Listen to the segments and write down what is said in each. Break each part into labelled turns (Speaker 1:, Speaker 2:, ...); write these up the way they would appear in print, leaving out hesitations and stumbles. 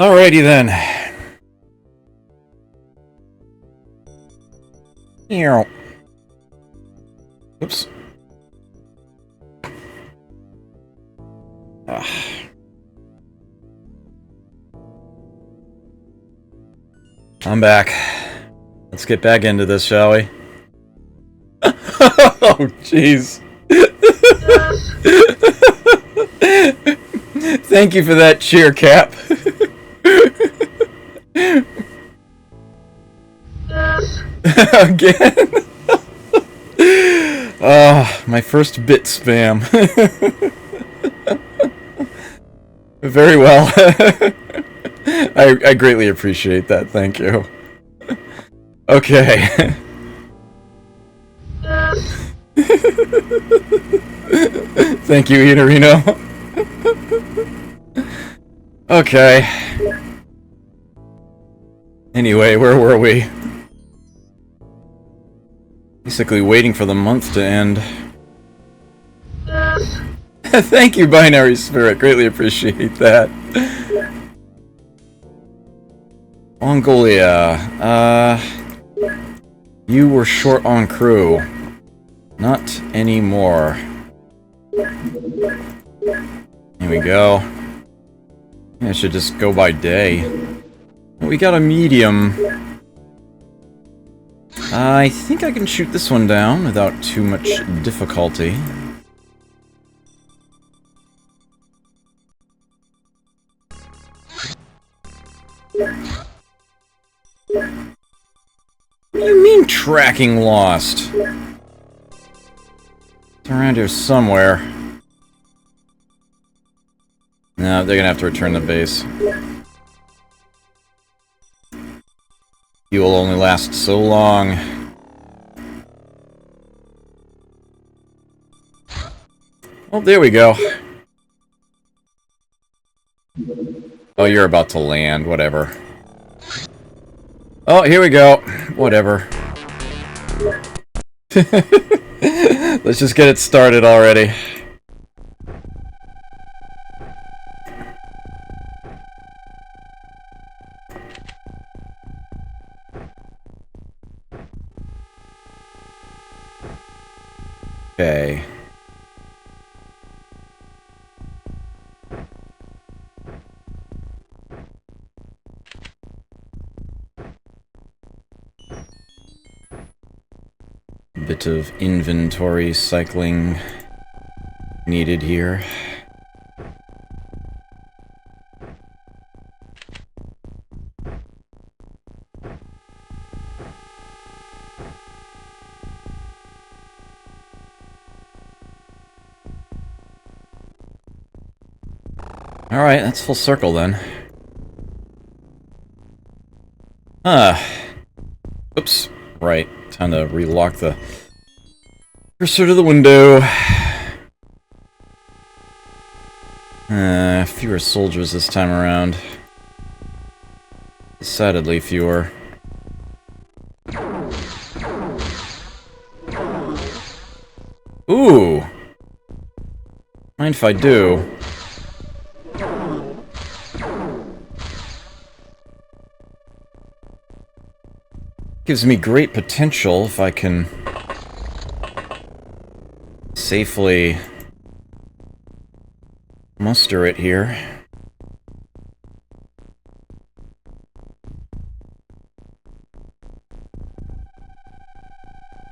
Speaker 1: Alrighty then. Ew. Oops. I'm back. Let's get back into this, shall we? Oh, jeez. Thank you for that cheer, Cap. Again? My first bit spam. Very well. I greatly appreciate that, thank you. Okay. Thank you, Inorino. Okay. Anyway, where were we? Basically waiting for the month to end. Thank you, Binary Spirit. Greatly appreciate that. Mongolia. You were short on crew. Not anymore. Here we go. I should just go by day. We got a medium. I think I can shoot this one down without too much difficulty. What do you mean tracking lost? It's around here somewhere. No, they're gonna have to return the base. You will only last so long. Oh, there we go. Oh, you're about to land, whatever. Oh, here we go. Whatever. Let's just get it started already. Okay. Bit of inventory cycling needed here. Alright, that's full circle then. Oops. Right. Time to relock the cursor to the window. Fewer soldiers this time around. Decidedly fewer. Ooh! Mind if I do? Gives me great potential if I can safely muster it here.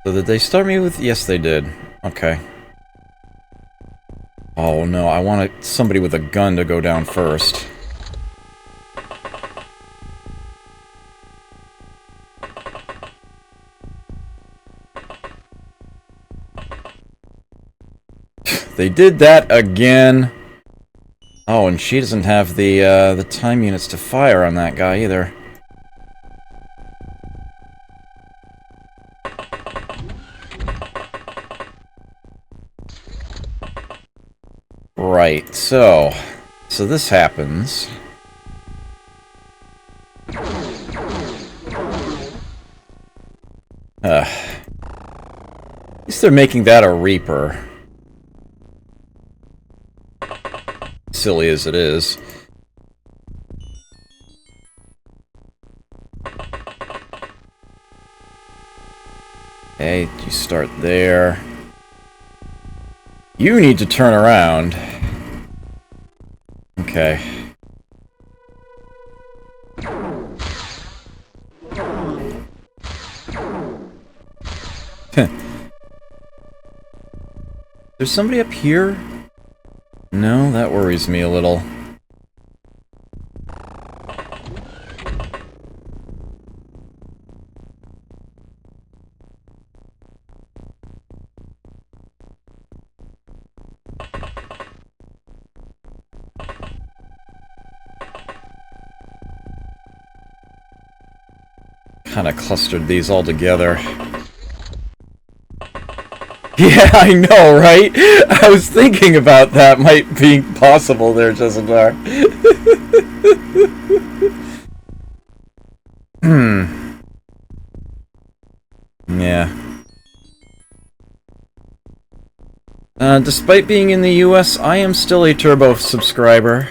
Speaker 1: So did they start me with... Yes, they did. Okay. Oh no, I want somebody with a gun to go down first. They did that again. Oh, and she doesn't have the time units to fire on that guy either. Right, so this happens. At least they're making that a Reaper. Silly as it is. Okay, you start there. You need to turn around. Okay. There's somebody up here? No, that worries me a little. Kind of clustered these all together. Yeah, I know, right? I was thinking about that might be possible there, Jessadar. Yeah. Despite being in the US, I am still a Turbo subscriber.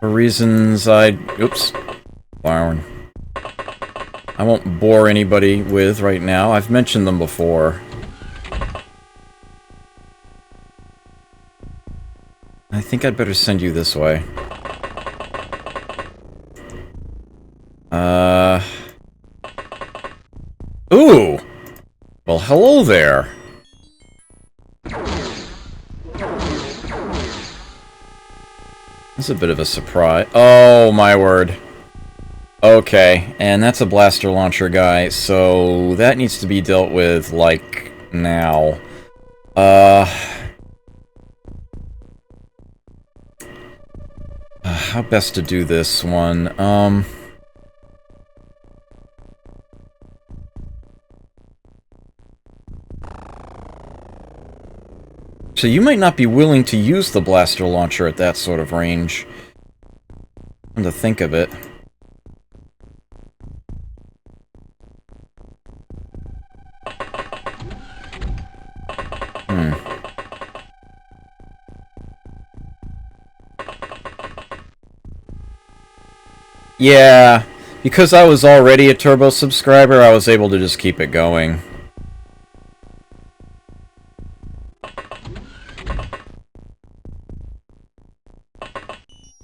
Speaker 1: For reasons oops. Darn. I won't bore anybody with right now. I've mentioned them before. I think I'd better send you this way. Ooh! Well, hello there. That's a bit of a surprise. Oh, my word. Okay, and that's a blaster launcher guy, so that needs to be dealt with, like, now. How best to do this one? So you might not be willing to use the blaster launcher at that sort of range. Come to think of it. Yeah, because I was already a Turbo subscriber, I was able to just keep it going.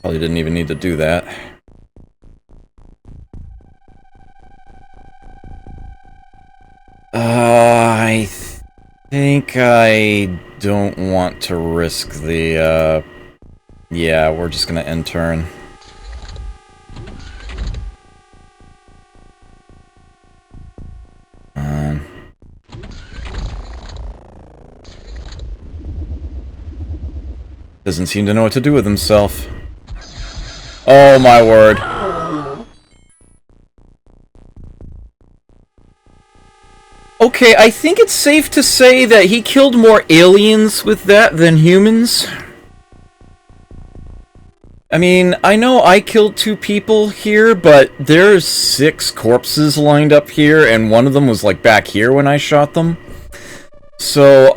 Speaker 1: Probably didn't even need to do that. I think I don't want to risk the, yeah, we're just gonna end turn. Doesn't seem to know what to do with himself. Oh my word. Okay, I think it's safe to say that he killed more aliens with that than humans. I mean, I know I killed 2 people here, but there's 6 corpses lined up here, and one of them was, like, back here when I shot them. So,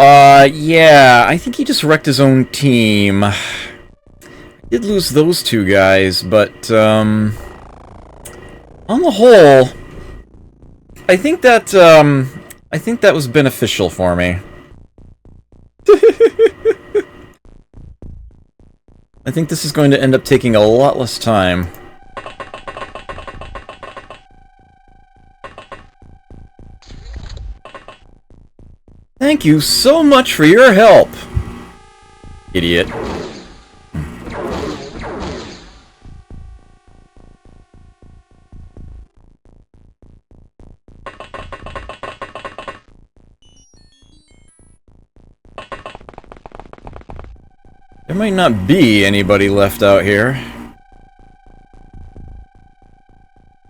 Speaker 1: yeah, I think he just wrecked his own team. I did lose those 2 guys, but, on the whole, I think that was beneficial for me. I think this is going to end up taking a lot less time. Thank you so much for your help, idiot. There might not be anybody left out here.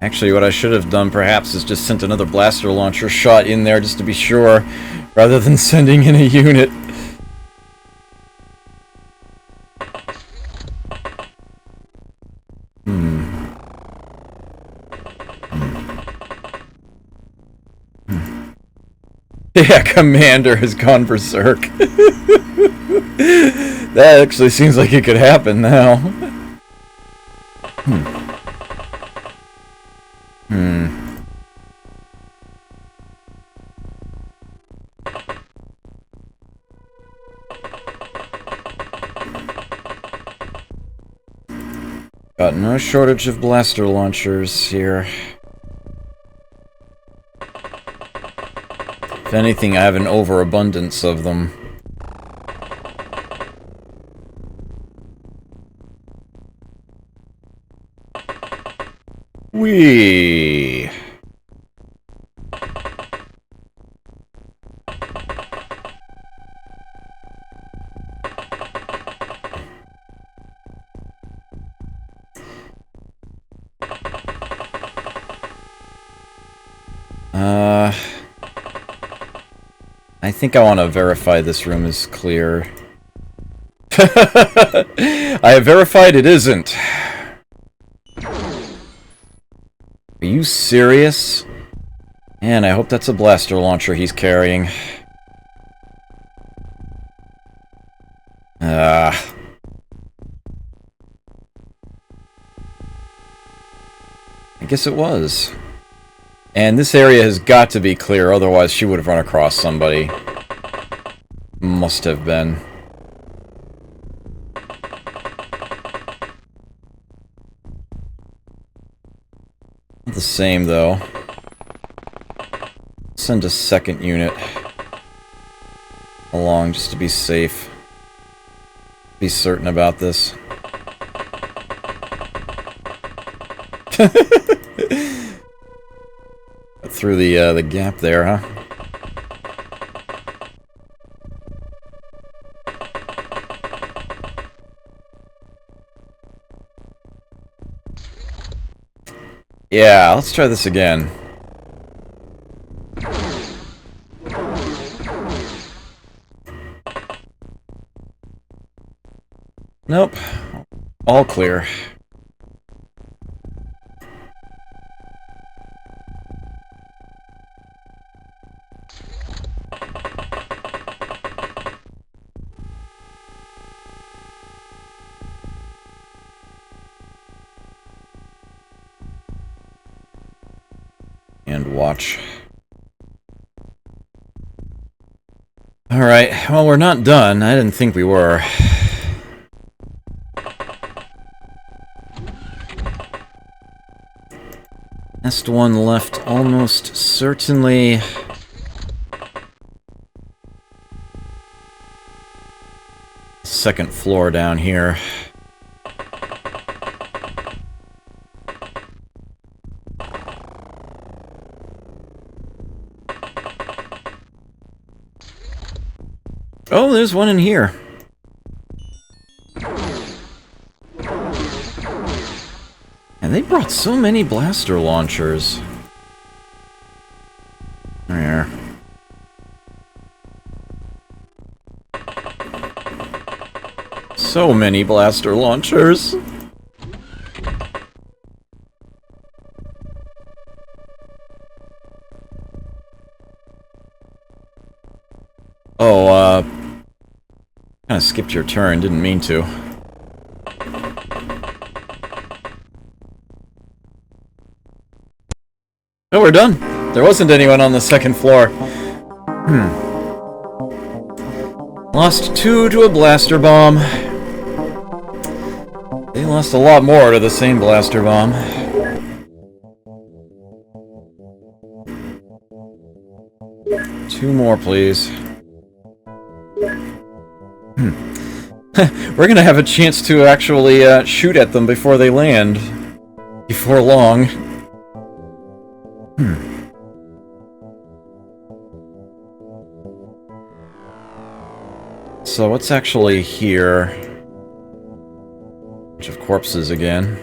Speaker 1: Actually, what I should have done, perhaps, is just sent another blaster launcher shot in there just to be sure, rather than sending in a unit. Yeah, Commander has gone berserk. That actually seems like it could happen now. Got no shortage of blaster launchers here. If anything, I have an overabundance of them. Whee! I think I want to verify this room is clear. I have verified it isn't. Are you serious? Man, I hope that's a blaster launcher he's carrying. I guess it was. And this area has got to be clear, otherwise she would have run across somebody. Must have been. The same, though. Send a second unit along just to be safe. Be certain about this. Through the gap there, huh? Yeah, let's try this again. Nope. All clear. And watch. Alright, well, we're not done. I didn't think we were. Last one left, almost certainly. Second floor down here. Oh, there's one in here. And they brought so many blaster launchers. There. So many blaster launchers. Oh, kind of skipped your turn, didn't mean to. Oh, we're done. There wasn't anyone on the second floor. Lost 2 to a blaster bomb. They lost a lot more to the same blaster bomb. Two more, please. We're gonna have a chance to actually shoot at them before they land. Before long. So what's actually here? Bunch of corpses again.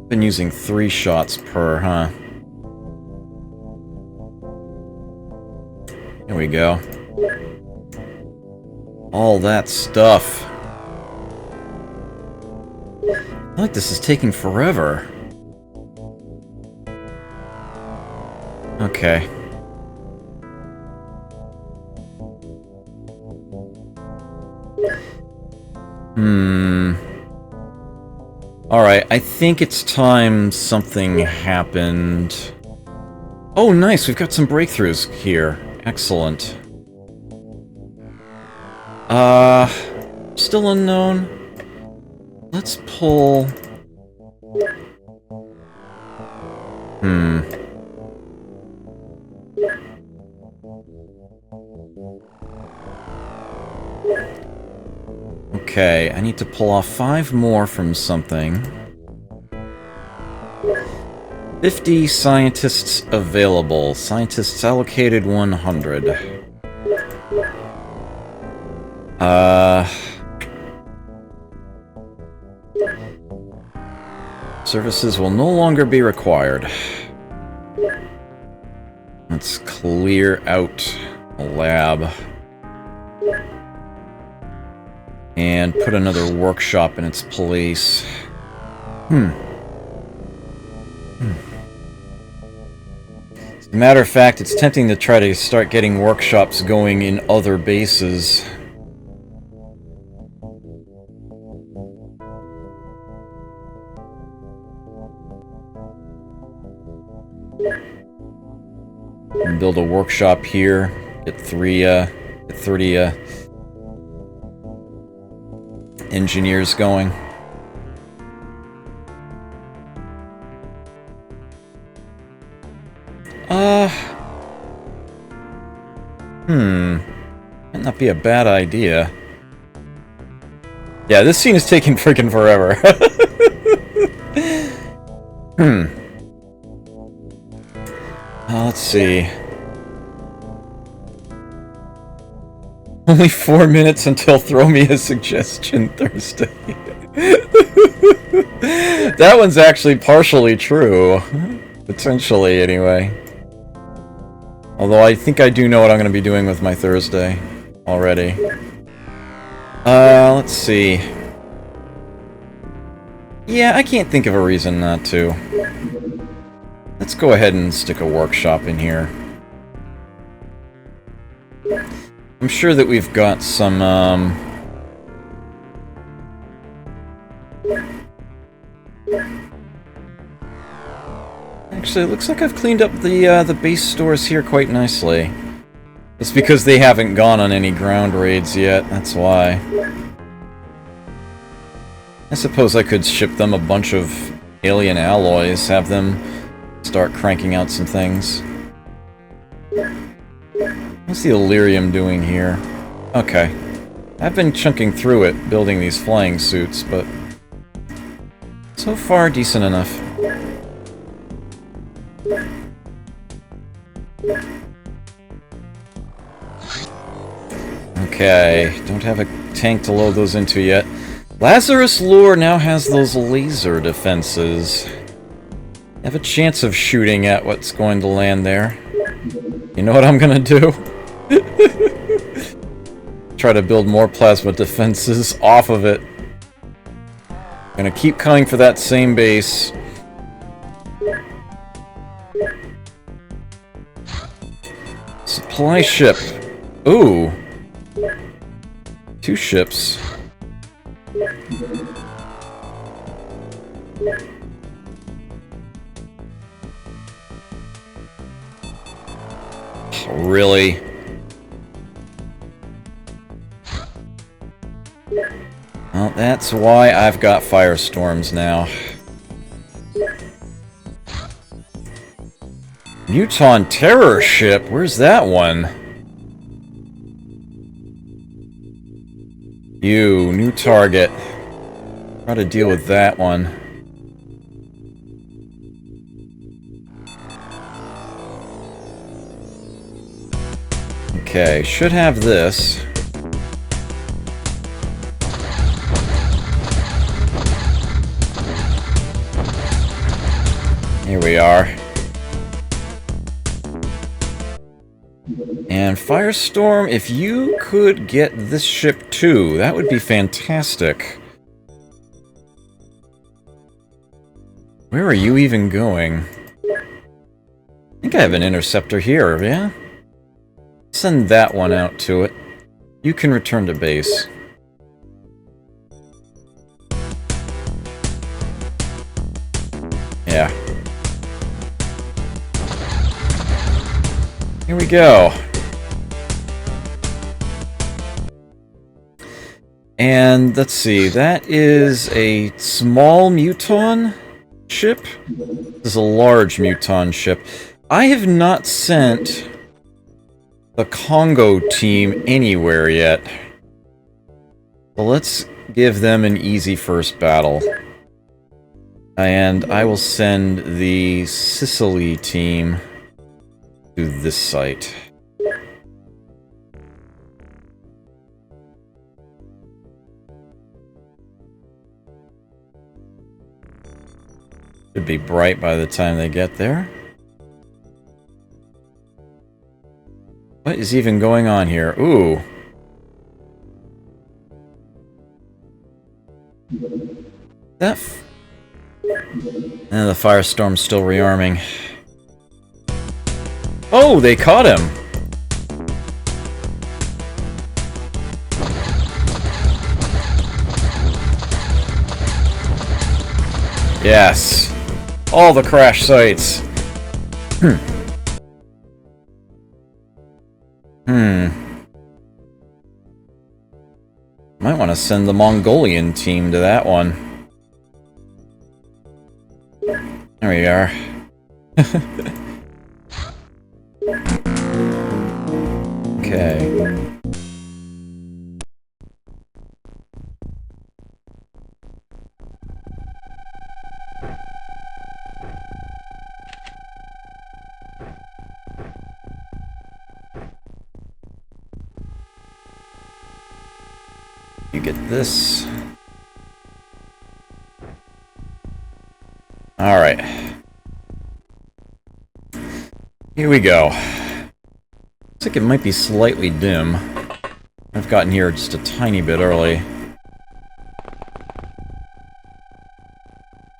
Speaker 1: Been using 3 shots per, huh? Here we go. All that stuff. I feel like this is taking forever. Okay. Alright, I think it's time something happened. Oh, nice. We've got some breakthroughs here. Excellent. Still unknown. Let's pull... Okay, I need to pull off 5 more from something. 50 scientists available. Scientists allocated 100. Services will no longer be required. Let's clear out a lab. And put another workshop in its place. As a matter of fact, it's tempting to try to start getting workshops going in other bases. And build a workshop here. Get 30 engineers going. Might not be a bad idea. Yeah, this scene is taking freaking forever. Let's see. Only 4 minutes until throw me a suggestion Thursday. That one's actually partially true. Potentially, anyway. Although I think I do know what I'm going to be doing with my Thursday already. Let's see. Yeah, I can't think of a reason not to. Let's go ahead and stick a workshop in here. I'm sure that we've got some, Actually, it looks like I've cleaned up the base stores here quite nicely. It's because they haven't gone on any ground raids yet, that's why. I suppose I could ship them a bunch of alien alloys, have them start cranking out some things. What's the Illyrium doing here? Okay. I've been chunking through it, building these flying suits, but so far decent enough. Okay, don't have a tank to load those into yet. Lazarus Lure now has those laser defenses. Have a chance of shooting at what's going to land there. You know what I'm gonna do? Try to build more plasma defenses off of it. Gonna keep coming for that same base. Supply ship. Ooh. 2 ships. Really? Well, that's why I've got firestorms now. Muton Terror Ship? Where's that one? You, new target. Try to deal with that one. Okay, should have this. Here we are. And Firestorm, if you could get this ship too, that would be fantastic. Where are you even going? I think I have an interceptor here, yeah? Send that one out to it. You can return to base. Here we go. And let's see, that is a small Muton ship. This is a large Muton ship. I have not sent the Congo team anywhere yet. So let's give them an easy first battle. And I will send the Sicily team to this site. Should be bright by the time they get there. What is even going on here? Ooh. And the firestorm's still rearming. Oh, they caught him! Yes. All the crash sites. Might want to send the Mongolian team to that one. There we are. Okay. You get this. Alright. Here we go. Looks like it might be slightly dim. I've gotten here just a tiny bit early.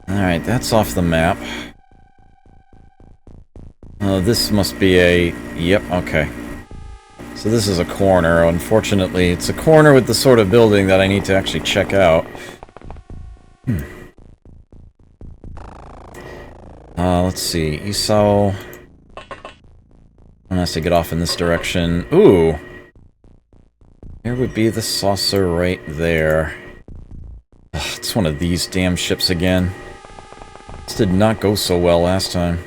Speaker 1: Alright, that's off the map. This must be a... Yep, okay. So this is a corner. Unfortunately, it's a corner with the sort of building that I need to actually check out. Let's see. Isao... One has to get off in this direction. Ooh! Here would be the saucer right there. Ugh, it's one of these damn ships again. This did not go so well last time.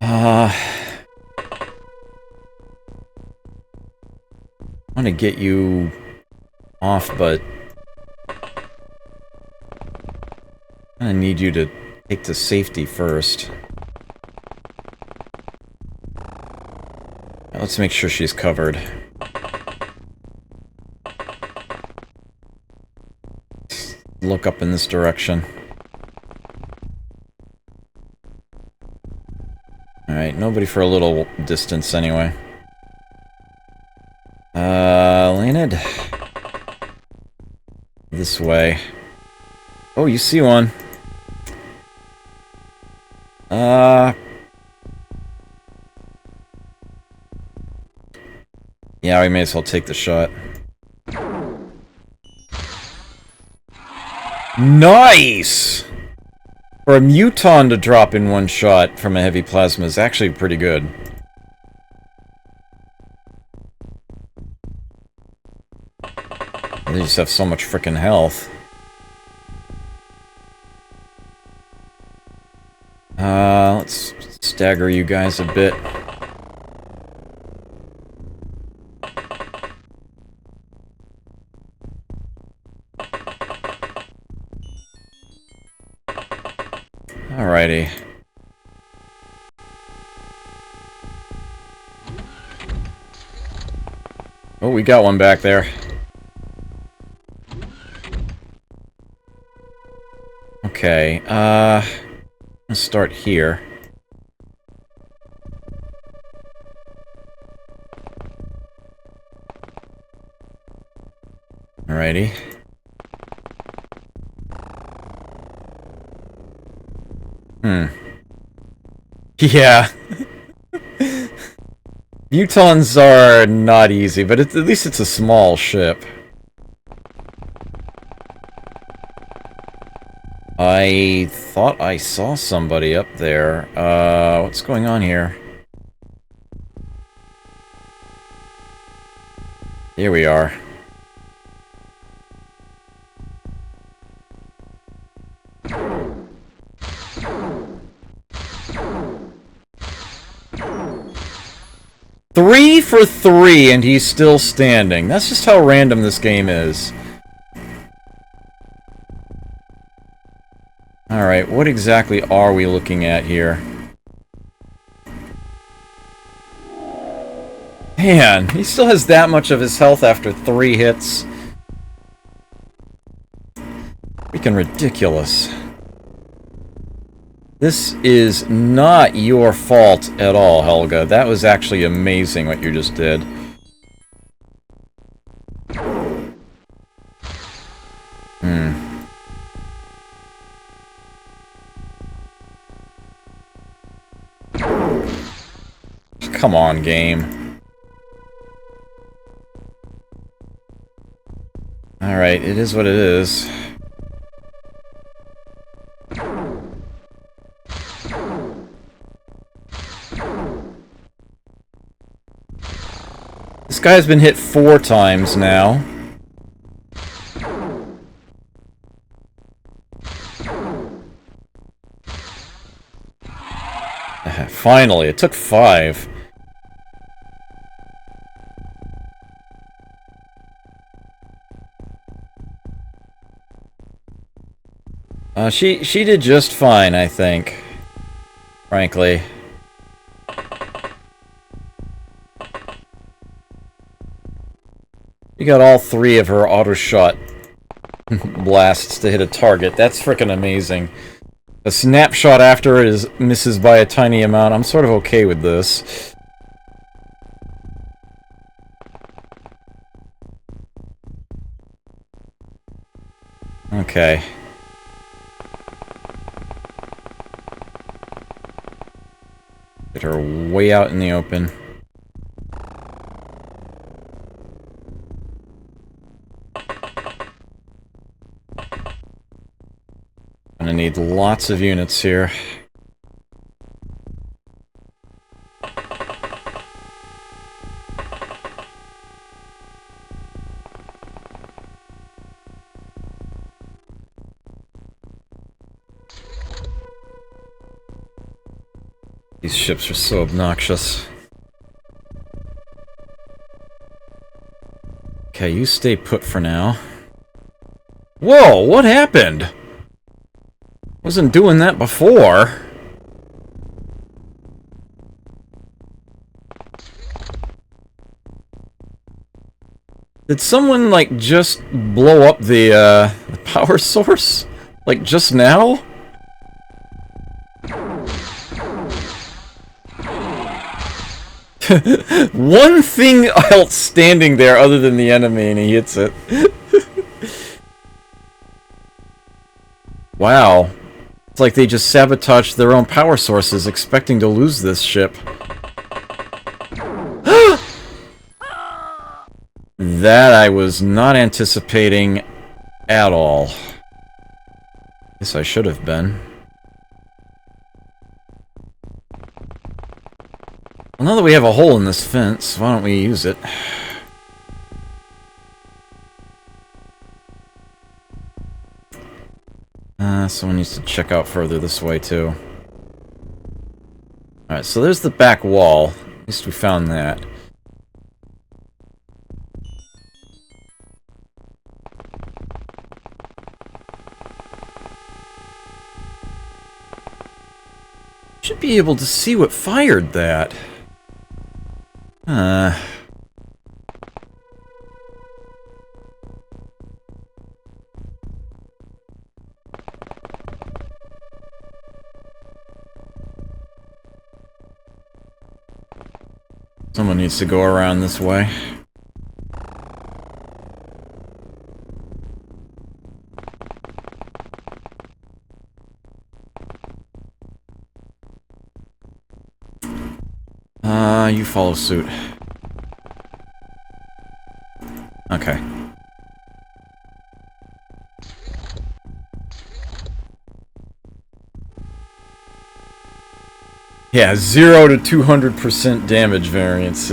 Speaker 1: I want to get you off, but I need you to take to safety first. Let's make sure she's covered. Look up in this direction. Alright, nobody for a little distance anyway. Leonid. This way. Oh, you see one. Yeah, we may as well take the shot. Nice! For a Muton to drop in one shot from a heavy plasma is actually pretty good. They just have so much frickin' health. Let's stagger you guys a bit. Alrighty. Oh, we got one back there. Okay, let's start here. Alrighty. Yeah. Mutons are not easy, but at least it's a small ship. I thought I saw somebody up there. What's going on here? Here we are. Three for three, and he's still standing. That's just how random this game is. Alright, what exactly are we looking at here? Man, he still has that much of his health after 3 hits. Freaking ridiculous. This is not your fault at all, Helga. That was actually amazing what you just did. Come on, game. Alright, it is what it is. This guy's been hit 4 times now. Finally, it took 5. She did just fine, I think. Frankly. You got all 3 of her auto-shot blasts to hit a target. That's frickin' amazing. A snapshot after it misses by a tiny amount. I'm sort of okay with this. Okay. Get her way out in the open. Gonna need lots of units here. These ships are so obnoxious. Okay, you stay put for now. Whoa, what happened? Wasn't doing that before. Did someone, like, just blow up the power source? Like, just now? One thing else standing there other than the enemy, and he hits it. Wow. It's like they just sabotaged their own power sources, expecting to lose this ship. That I was not anticipating at all. Guess I should have been. Well, now that we have a hole in this fence, why don't we use it? Someone needs to check out further this way, too. Alright, so there's the back wall. At least we found that. Should be able to see what fired that. Someone needs to go around this way. You follow suit. Okay. Yeah, 0 to 200% damage variance.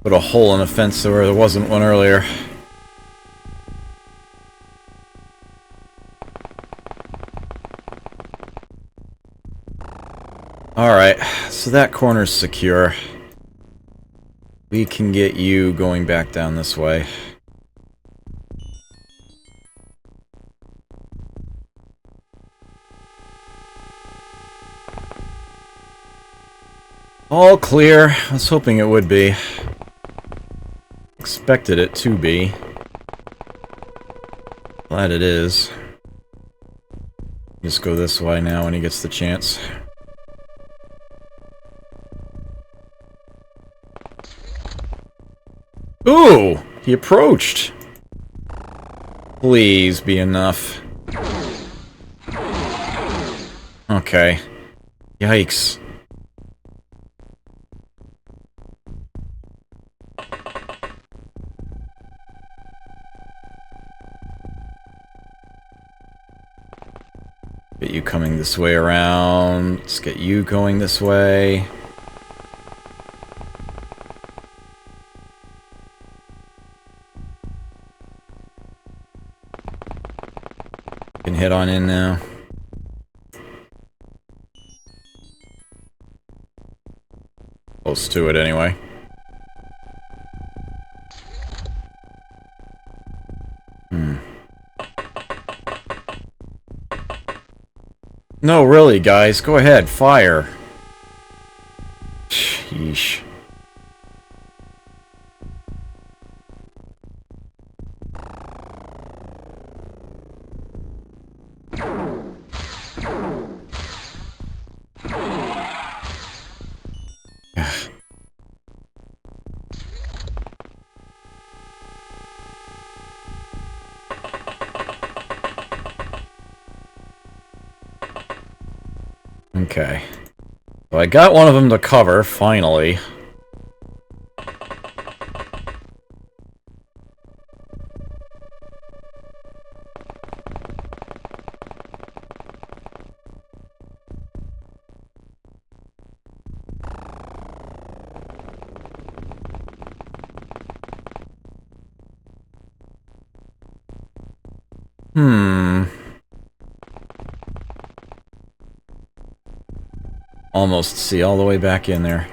Speaker 1: Put a hole in a fence where there wasn't one earlier. Alright, so that corner's secure. We can get you going back down this way. All clear. I was hoping it would be. Expected it to be. Glad it is. Just go this way now when he gets the chance. Ooh! He approached! Please be enough. Okay. Yikes. Get you coming this way around. Let's get you going this way. Can head on in now. Close to it anyway. No, really, guys. Go ahead. Fire. Sheesh. Okay. So I got one of them to cover, finally. Almost see all the way back in there.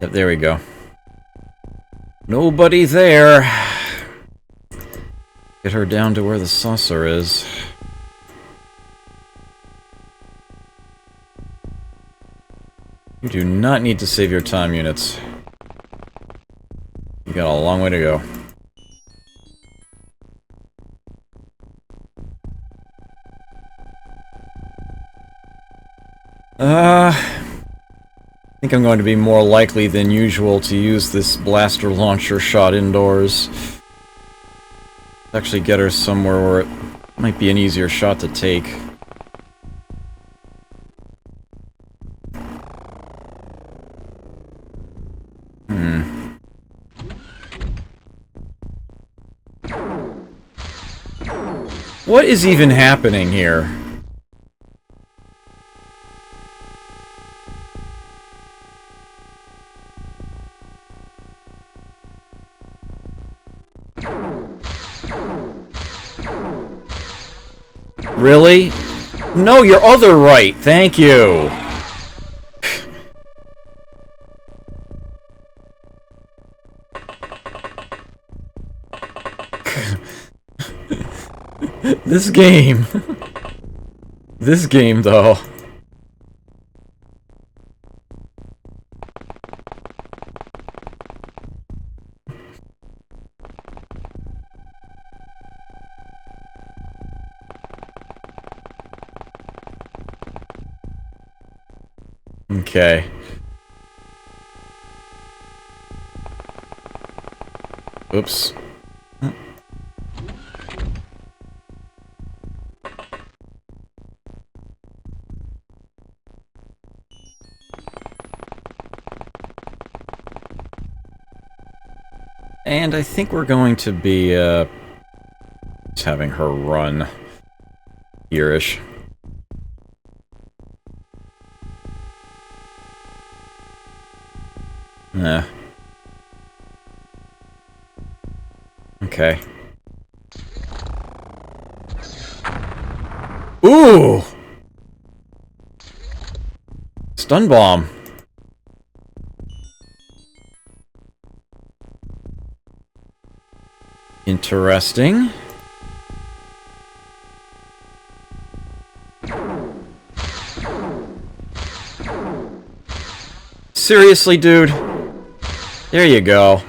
Speaker 1: Yep, there we go. Nobody there. Get her down to where the saucer is. You do not need to save your time, units. You got a long way to go. I think I'm going to be more likely than usual to use this blaster launcher shot indoors. Actually get her somewhere where it might be an easier shot to take. What is even happening here? Really? No, your other right. Thank you. This game. This game, though. Okay. Oops. And I think we're going to be, just having her run here-ish. Yeah. Okay. Ooh! Stun bomb. Interesting. Seriously, dude? There you go.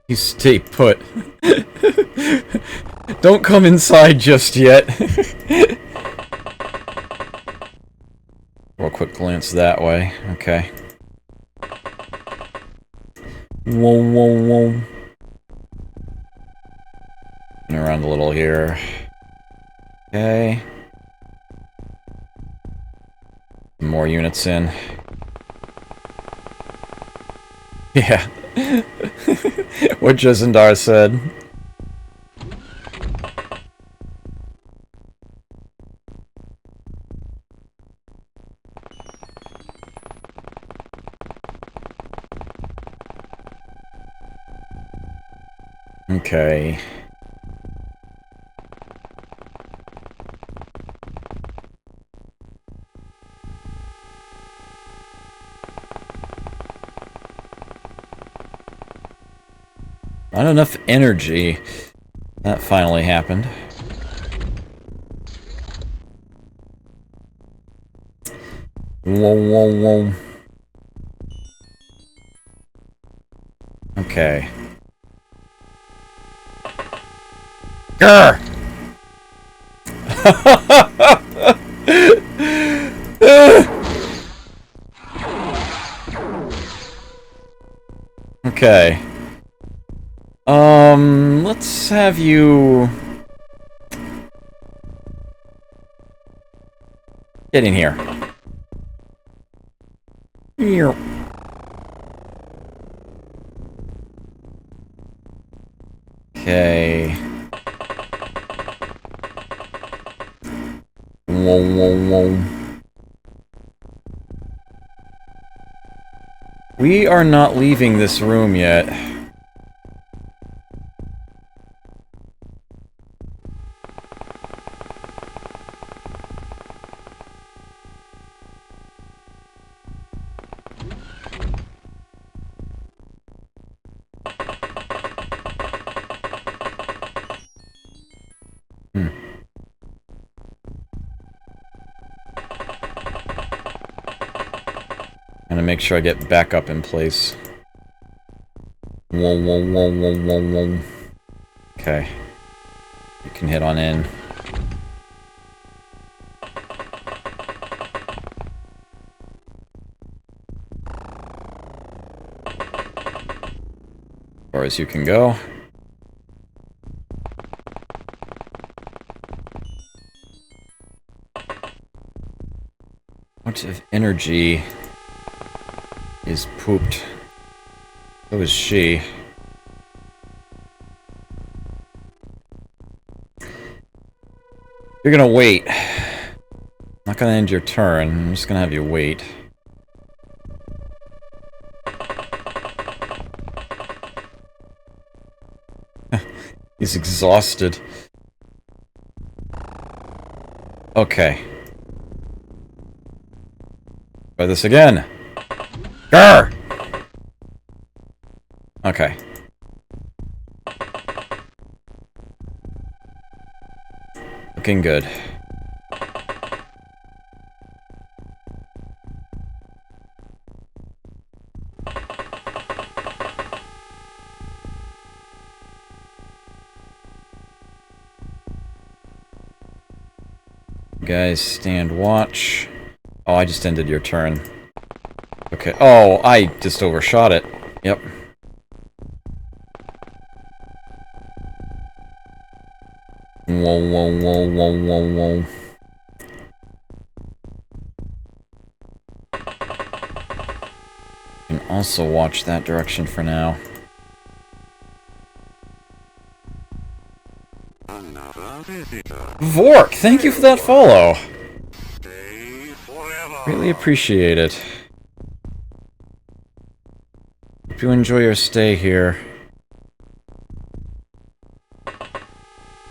Speaker 1: You stay put. Don't come inside just yet. Real quick glance that way. Okay. Whoa, whoa, whoa. And around a little here. Okay. More units in. Yeah. What Jezendar said. Okay. Not enough energy. That finally happened. Whoa, whoa, whoa. Okay. Grr! Okay. Let's have you... get in here. Here. Okay. Whoa, whoa, whoa. We are not leaving this room yet. Gonna make sure I get back up in place. Whoa, whoa, whoa, whoa, whoa, whoa. Okay. You can hit on in. As far as you can go. Much of energy is pooped. So is she. You're gonna wait. I'm not gonna end your turn. I'm just gonna have you wait. He's exhausted. Okay. Try this again. Grr! Okay. Looking good. Guys, stand watch. Oh, I just ended your turn. Okay. Oh, I just overshot it. Yep. Whoa, whoa, whoa, whoa, whoa, whoa. also watch that direction for now. Vork, thank you for that follow. Really appreciate it. Hope you enjoy your stay here.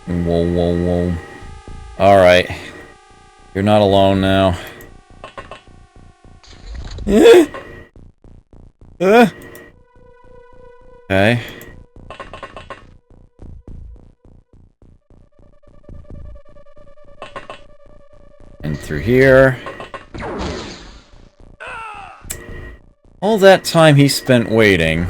Speaker 1: Whoa, whoa, whoa. Alright. You're not alone now. Okay. And through here. All that time he spent waiting.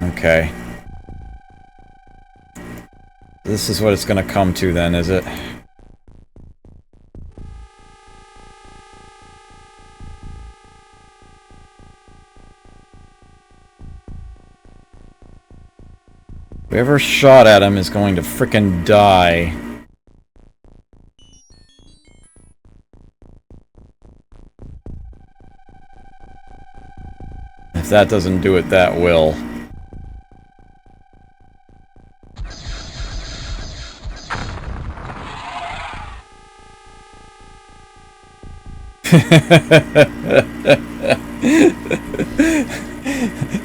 Speaker 1: Okay. This is what it's gonna come to then, is it? Whoever shot at him is going to frickin' die. If that doesn't do it, that will.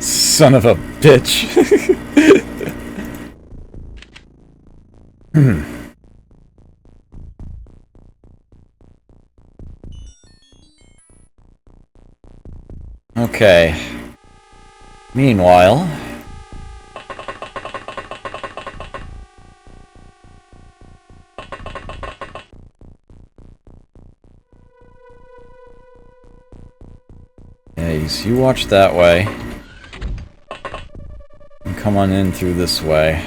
Speaker 1: Son of a bitch. Okay. Meanwhile... Yes, you watch that way. And come on in through this way.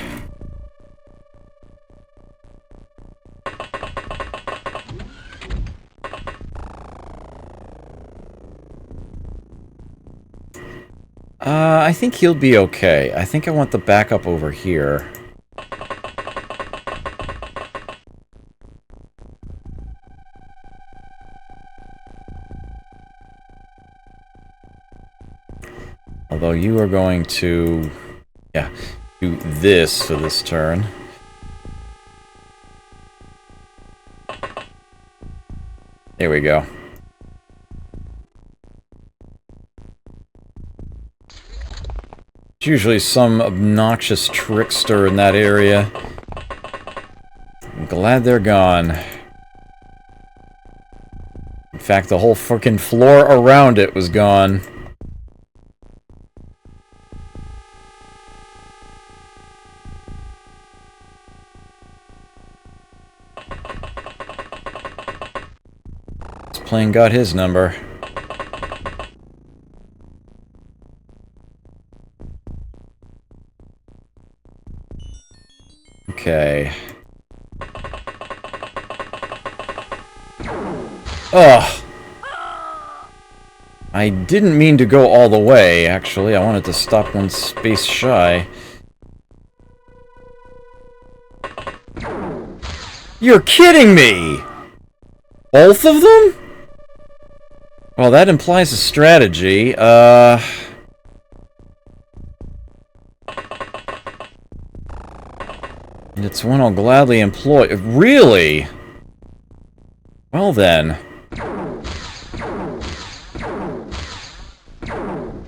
Speaker 1: I think he'll be okay. I think I want the backup over here. Although you are going to... yeah, do this for this turn. There we go. There's usually some obnoxious trickster in that area. I'm glad they're gone. In fact, the whole frickin' floor around it was gone. This plane got his number. Okay. Ugh. I didn't mean to go all the way, actually. I wanted to stop one space shy. You're kidding me! Both of them? Well, that implies a strategy. And it's one I'll gladly employ. Really? Well then.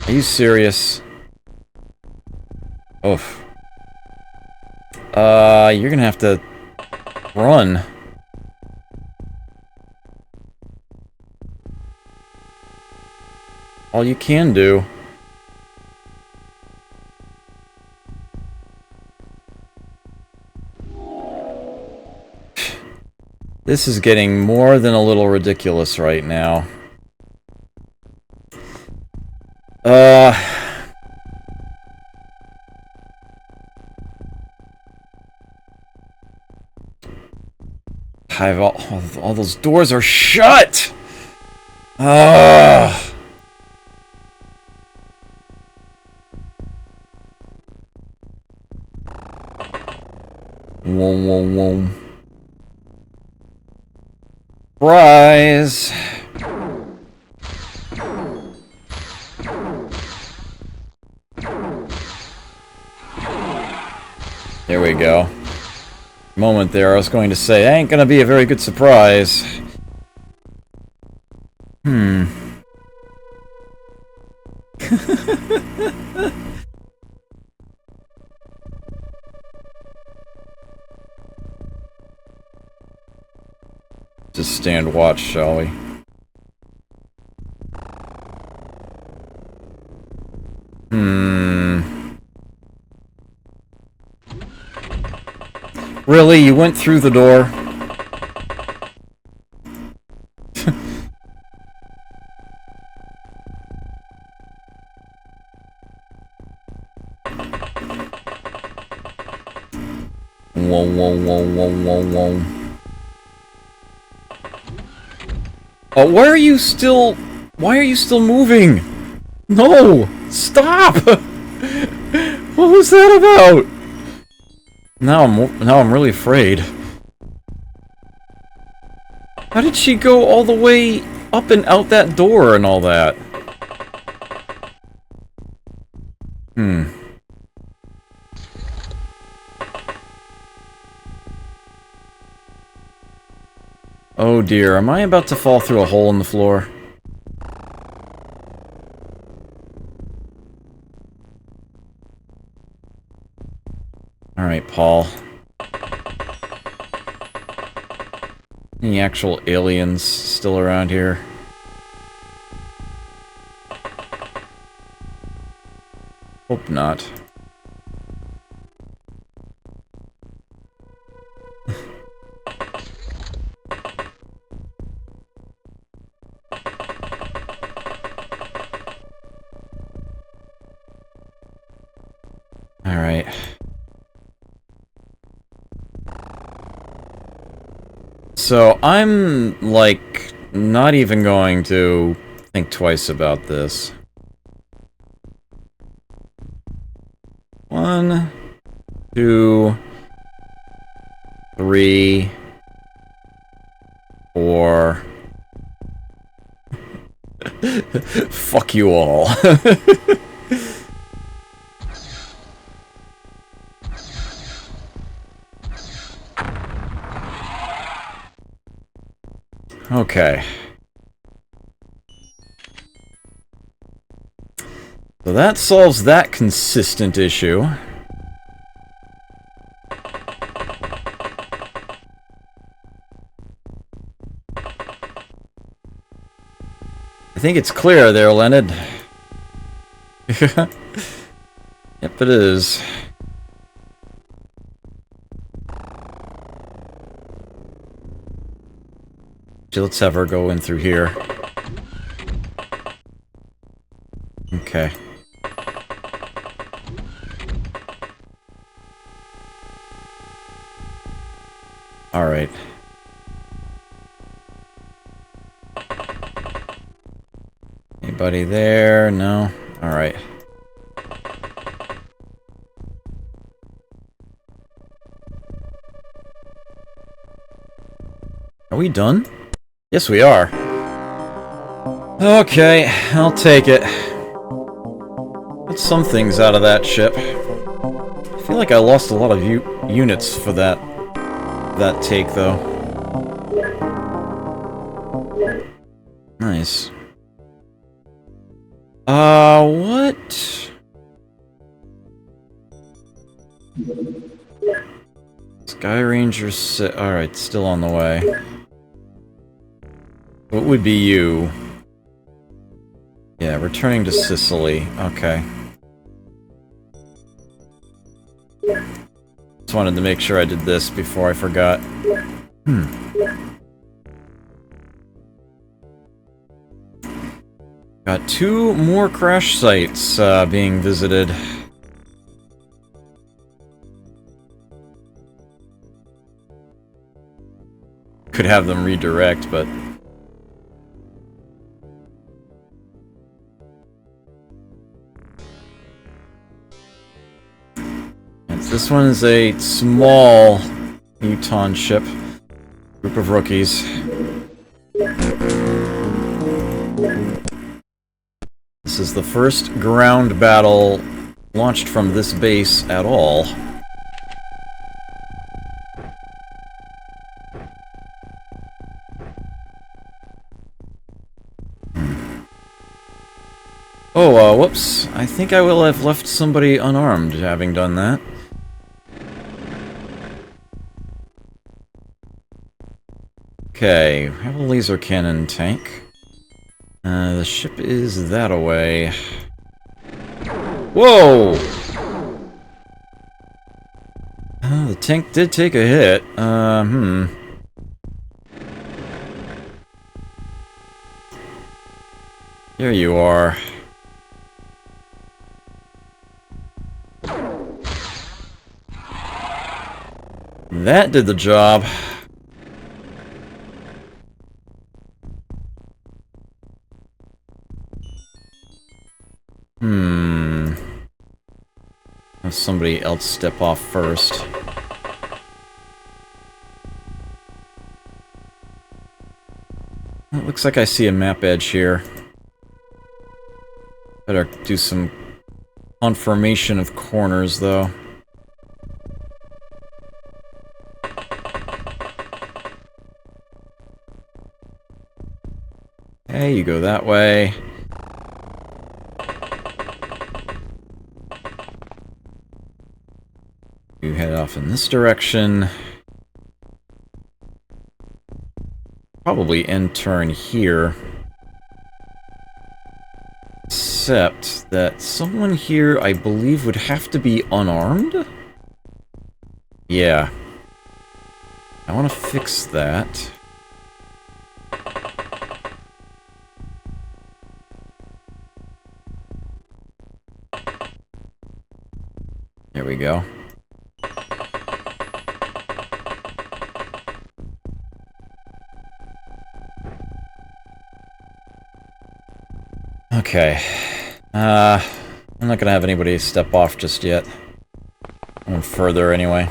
Speaker 1: Are you serious? Oof. You're gonna have to run. All you can do. This is getting more than a little ridiculous right now. All those doors are shut! Whoa, whoa, whoa. Rise! There we go. Moment there, I was going to say, ain't gonna be a very good surprise. Just stand watch, shall we? Really? You went through the door? Whoa, whoa, whoa, whoa, whoa, whoa. Oh, why are you still moving? No! Stop! What was that about? Now I'm really afraid. How did she go all the way up and out that door and all that? Oh dear, am I about to fall through a hole in the floor? Alright, Paul. Any actual aliens still around here? Hope not. Alright. So, I'm, like, not even going to think twice about this. 1, 2, 3, 4. Fuck you all. Okay. So that solves that consistent issue. I think it's clear there, Leonard. Yep, it is. Let's have her go in through here. Okay. Alright. Anybody there? No? Alright. Are we done? Yes, we are. Okay, I'll take it. Get some things out of that ship. I feel like I lost a lot of units for that take, though. Nice. What? Sky Ranger alright, still on the way. What would be you? Yeah, returning to Sicily. Okay. Just wanted to make sure I did this before I forgot. Got 2 more crash sites being visited. Could have them redirect, but... This one is a small Uton ship. Group of rookies. This is the first ground battle launched from this base at all. Oh, whoops. I think I will have left somebody unarmed having done that. Okay, we have a laser cannon tank. The ship is that away. Whoa! The tank did take a hit. Here you are. That did the job. Have somebody else step off first. It looks like I see a map edge here. Better do some confirmation of corners, though. Okay, you go that way. You head off in this direction. Probably end turn here. Except that someone here, I believe, would have to be unarmed? Yeah. I want to fix that. There we go. Okay. I'm not gonna have anybody step off just yet. Going further anyway.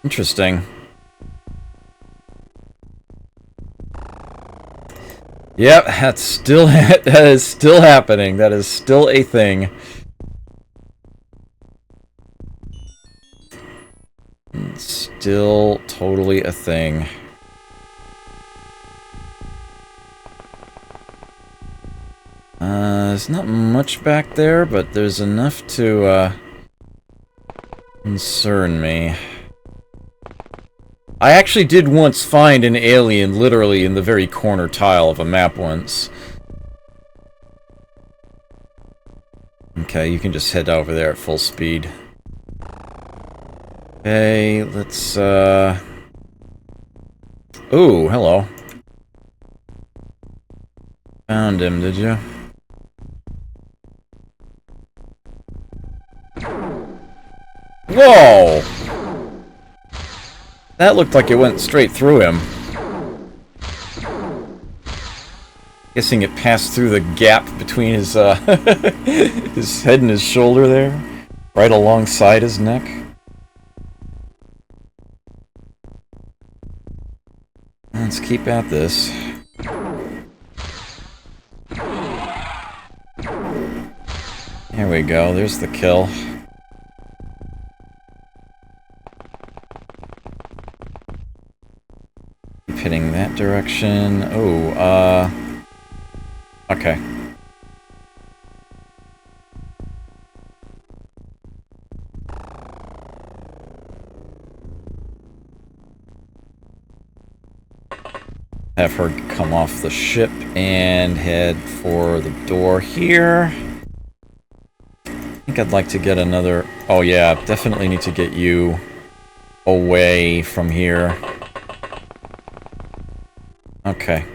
Speaker 1: Interesting. Yep, that is still happening. That is still a thing. Still totally a thing. There's not much back there, but there's enough to concern me. I actually did once find an alien literally in the very corner tile of a map once. Okay, you can just head over there at full speed. Okay, let's, Ooh, hello. Found him, did you? Whoa! That looked like it went straight through him. Guessing it passed through the gap between his, his head and his shoulder there. Right alongside his neck. Let's keep at this. There we go, there's the kill. Keep hitting that direction. Oh, okay. Have her come off the ship and head for the door here. I think I'd like to get another... Oh yeah, definitely need to get you away from here. Okay.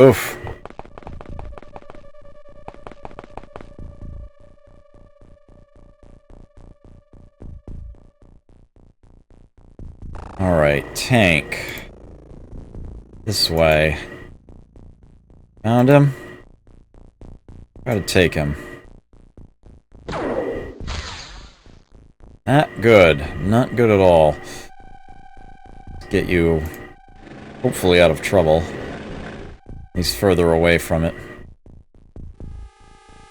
Speaker 1: Oof. Alright, tank. This way. Found him? Try to take him. Not good. Not good at all. Let's get you, hopefully, out of trouble. He's further away from it.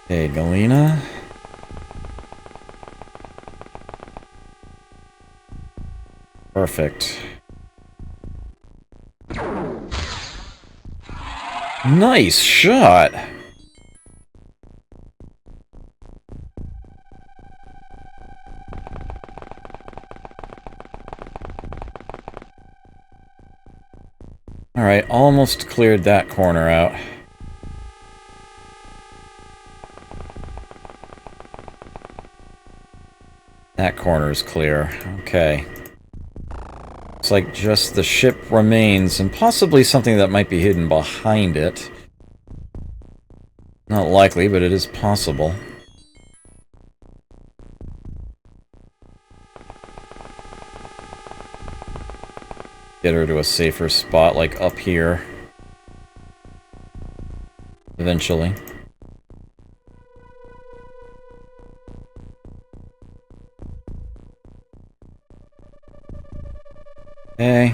Speaker 1: Okay, Galena. Perfect. Nice shot! Alright, almost cleared that corner out. That corner is clear. Okay. Looks like just the ship remains, and possibly something that might be hidden behind it. Not likely, but it is possible. Get her to a safer spot, like up here. Eventually. Okay.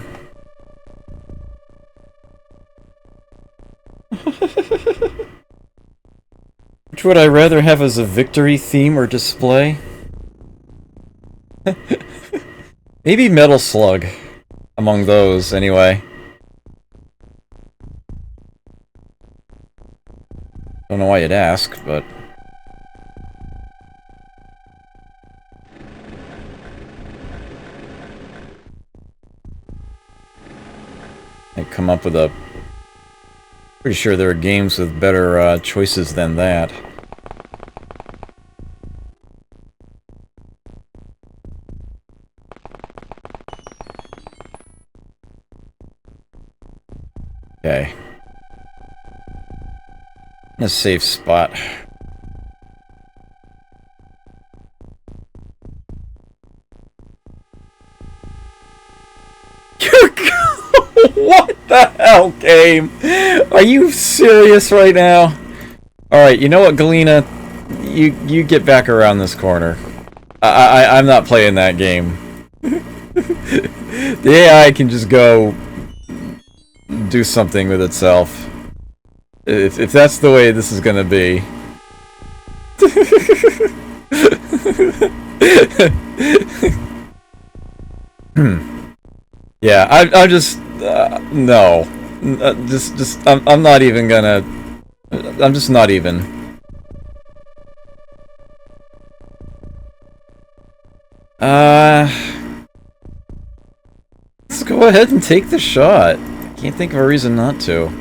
Speaker 1: Which would I rather have as a victory theme or display? Maybe Metal Slug. Among those, anyway. Don't know why you'd ask, but... I come up with a... Pretty sure there are games with better choices than that. Okay. In a safe spot. What the hell, game? Are you serious right now? Alright, you know what, Galena? You get back around this corner. I'm not playing that game. The AI can just go... do something with itself. If that's the way this is gonna be. Yeah, I'm just no. I'm not even gonna. I'm just not even. Let's go ahead and take the shot. Can't think of a reason not to.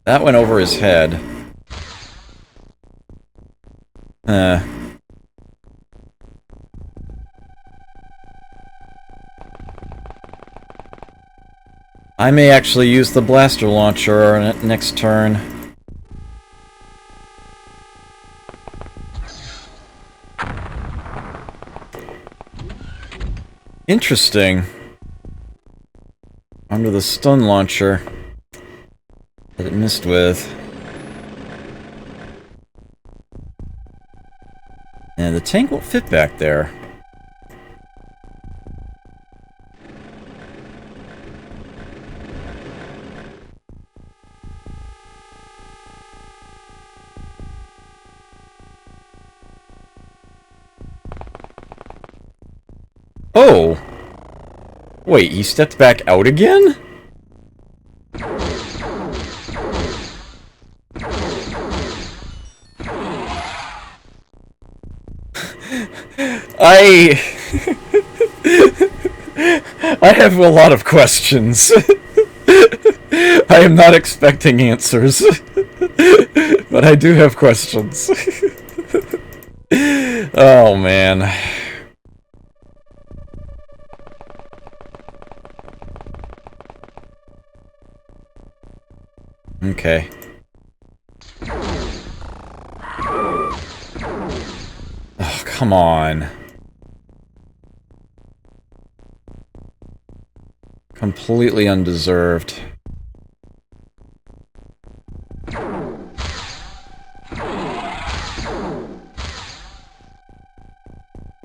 Speaker 1: That went over his head. I may actually use the blaster launcher next turn. Interesting. Under the stun launcher that it missed with. And the tank won't fit back there. Oh! Wait, he stepped back out again? I have a lot of questions. I am not expecting answers. But I do have questions. Oh, man. Okay. Oh, come on. Completely undeserved.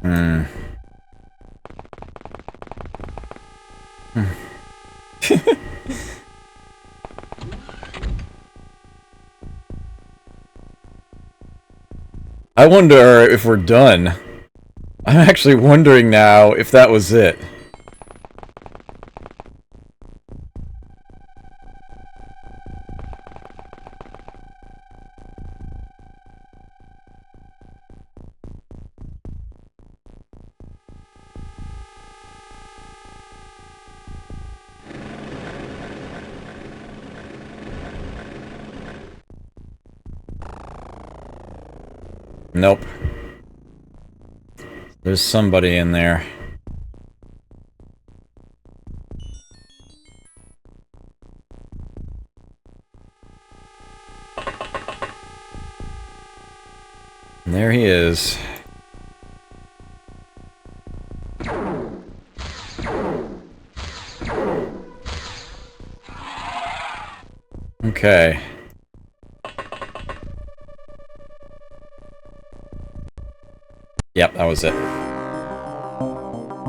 Speaker 1: Hmm. I wonder if we're done. I'm actually wondering now if that was it. Nope. There's somebody in there. And there he is. Okay. Yep, that was it.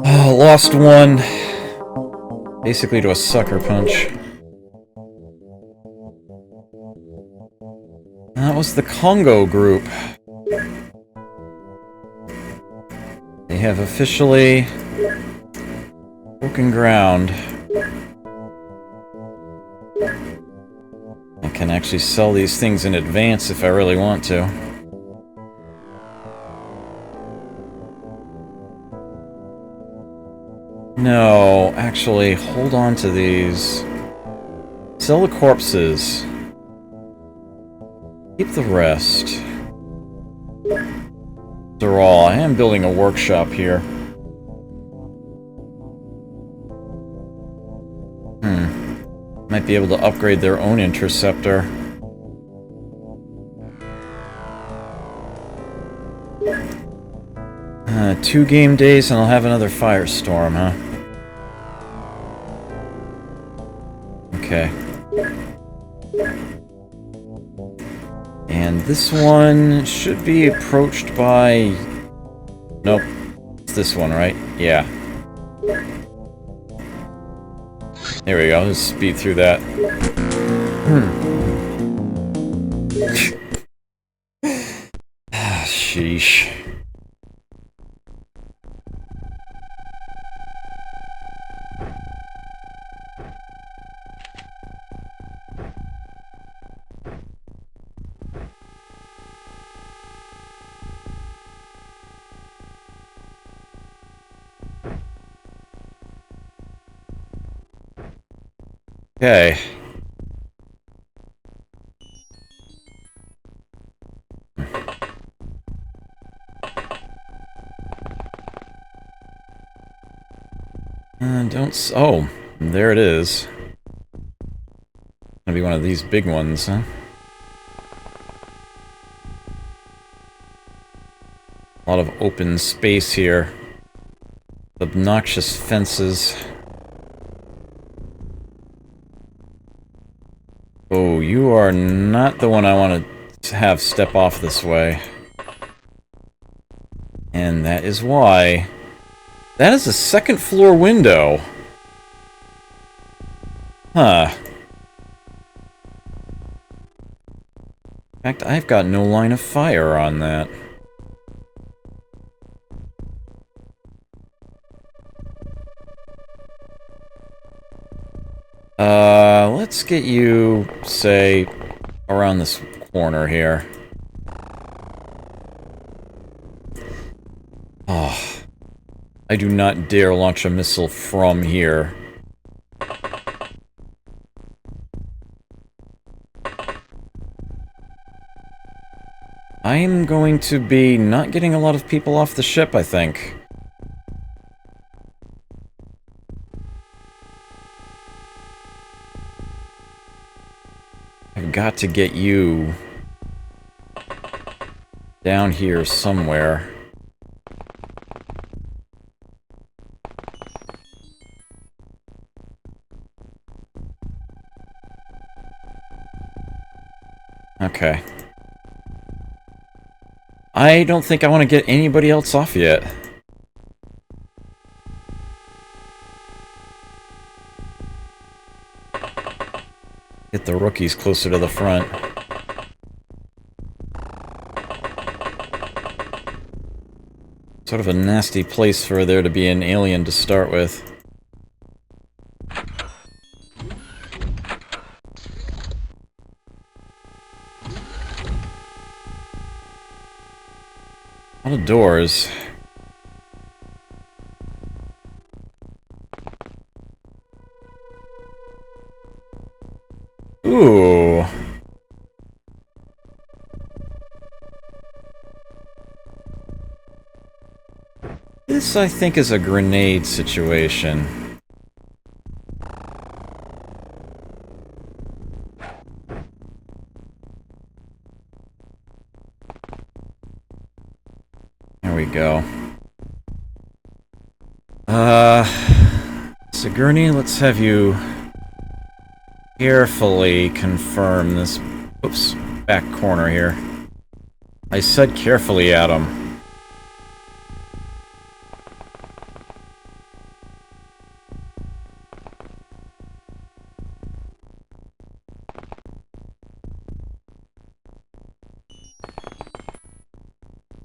Speaker 1: Oh, lost one. Basically to a sucker punch. That was the Congo group. They have officially broken ground. I can actually sell these things in advance if I really want to. No, actually, hold on to these. Sell the corpses. Keep the rest. After all, I am building a workshop here. Might be able to upgrade their own interceptor. Two game days and I'll have another firestorm, huh? Okay. And this one should be approached by... Nope. It's this one, right? Yeah. There we go. Let's speed through that. Sheesh. Okay. Oh, there it is. Gonna be one of these big ones, huh? A lot of open space here. Obnoxious fences. Oh, you are not the one I want to have step off this way. And that is why... That is a second floor window. Huh. In fact, I've got no line of fire on that. Let's get you, say, around this corner here. Oh. I do not dare launch a missile from here. I am going to be not getting a lot of people off the ship, I think. I've got to get you down here somewhere. Okay. I don't think I want to get anybody else off yet. Get the rookies closer to the front. Sort of a nasty place for there to be an alien to start with. A lot of doors. Ooh. This, I think, is a grenade situation. There we go. Sigourney, let's have you carefully confirm this, oops, back corner here. I said carefully, Adam.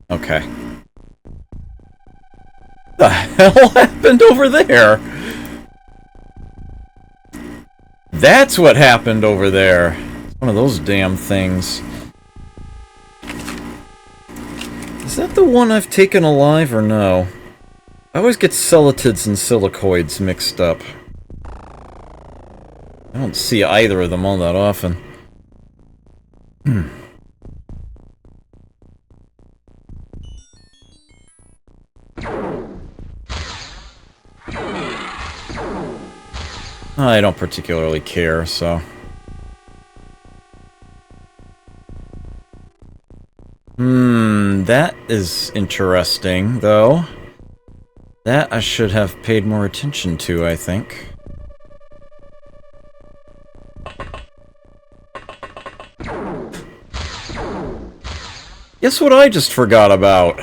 Speaker 1: Okay. The hell happened over there? That's what happened over there. It's one of those damn things. Is that the one I've taken alive or no? I always get celatids and silicoids mixed up. I don't see either of them all that often. I don't particularly care, so... that is interesting, though. That I should have paid more attention to, I think. Guess what I just forgot about?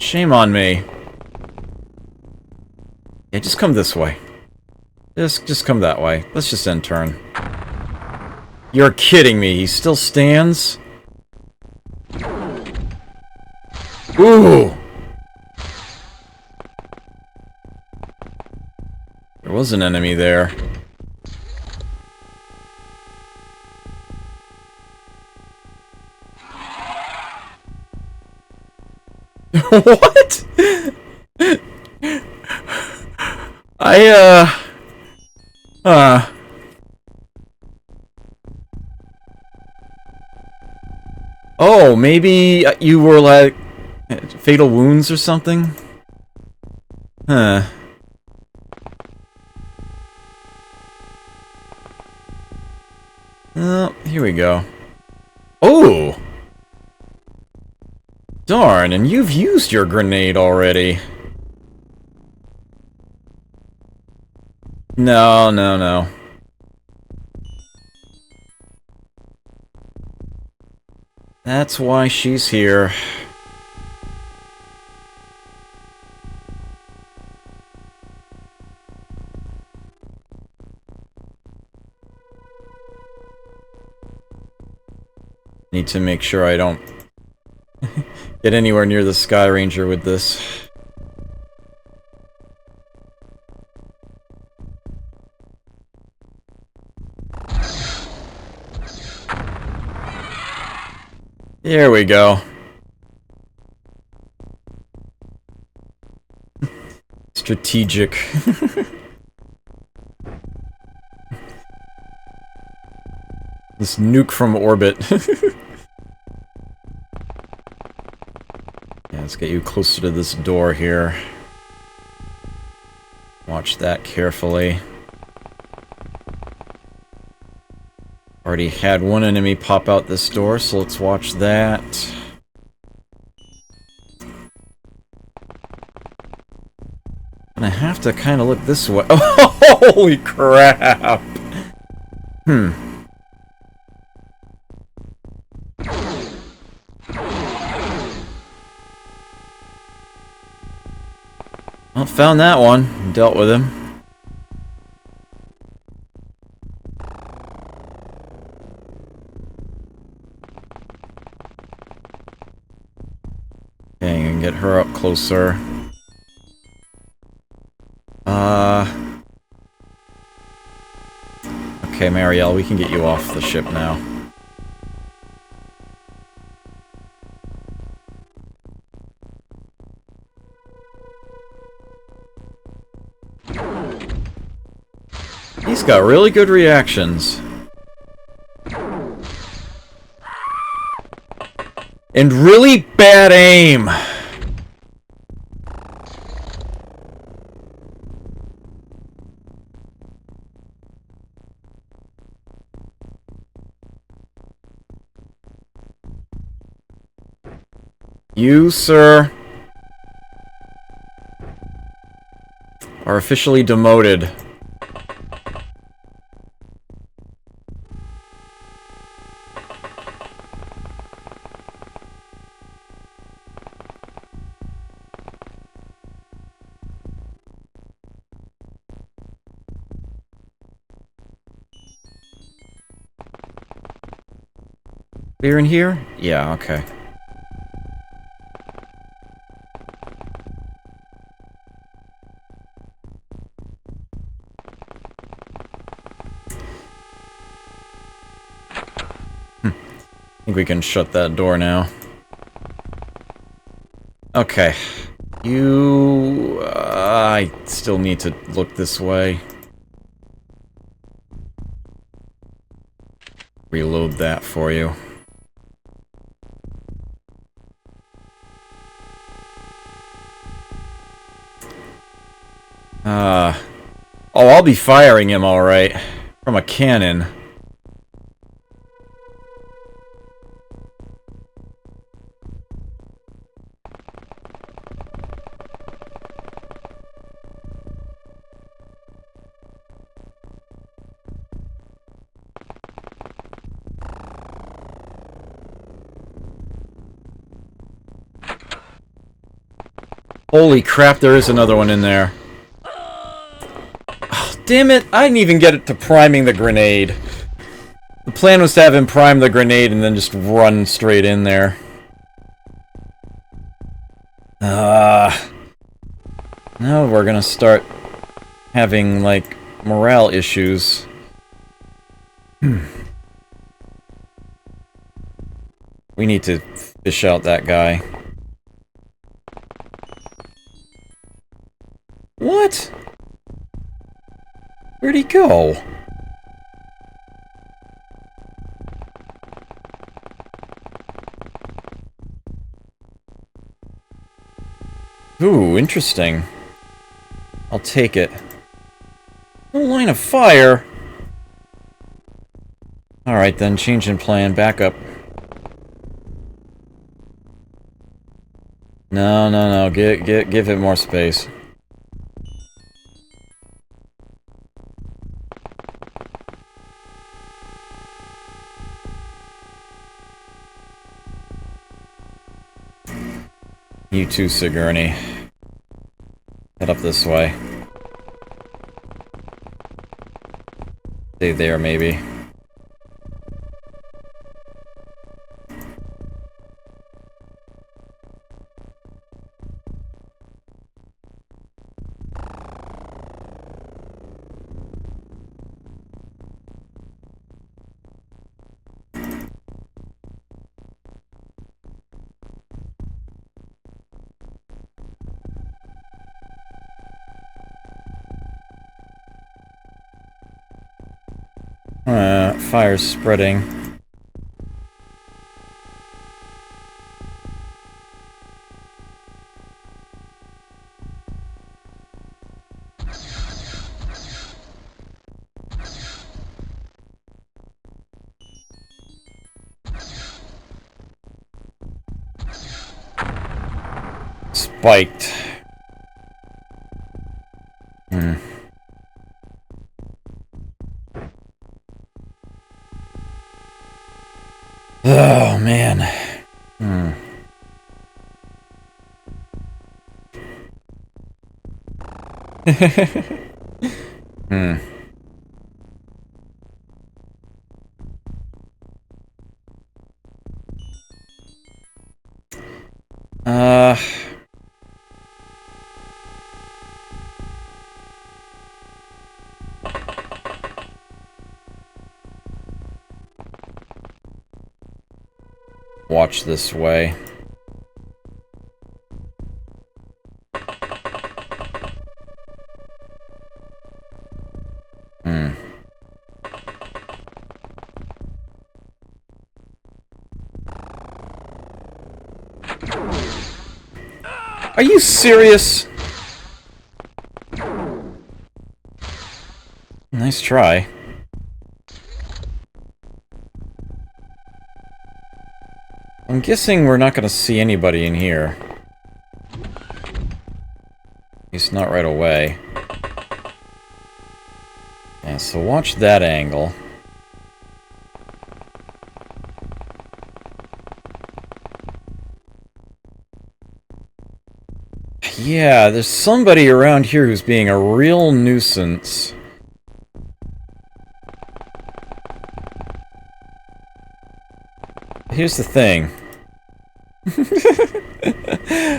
Speaker 1: Shame on me. Yeah, just come this way. Just come that way. Let's just end turn. You're kidding me. He still stands? Ooh! There was an enemy there. What? Oh, maybe you were like fatal wounds or something? Huh. Oh, here we go. Oh! Darn, and you've used your grenade already. No, no, no. That's why she's here. Need to make sure I don't get anywhere near the Sky Ranger with this. There we go. Strategic. This nuke from orbit. Yeah, let's get you closer to this door here. Watch that carefully. Already had one enemy pop out this door, so let's watch that. And I have to kind of look this way. Oh, holy crap! Well, found that one. Dealt with him. get her up closer. Okay, Marielle, we can get you off the ship now. He's got really good reactions. And really bad aim! You, sir, are officially demoted. Clear in here? Yeah, okay. I think we can shut that door now. Okay. You... I still need to look this way. Reload that for you. Oh, I'll be firing him alright. From a cannon. Holy crap, there is another one in there. Oh, damn it, I didn't even get it to priming the grenade. The plan was to have him prime the grenade and then just run straight in there. Now we're gonna start having, like, morale issues. We need to fish out that guy. What? Where'd he go? Ooh, interesting. I'll take it. No line of fire? Alright then, change in plan, back up. No, give it more space. You too, Sigourney. Head up this way. Stay there, maybe. Fire's spreading. Spiked. Oh, man. watch this way. Are you serious? Nice try. I'm guessing we're not going to see anybody in here. At least not right away. Yeah, so watch that angle. Yeah, there's somebody around here who's being a real nuisance. Here's the thing.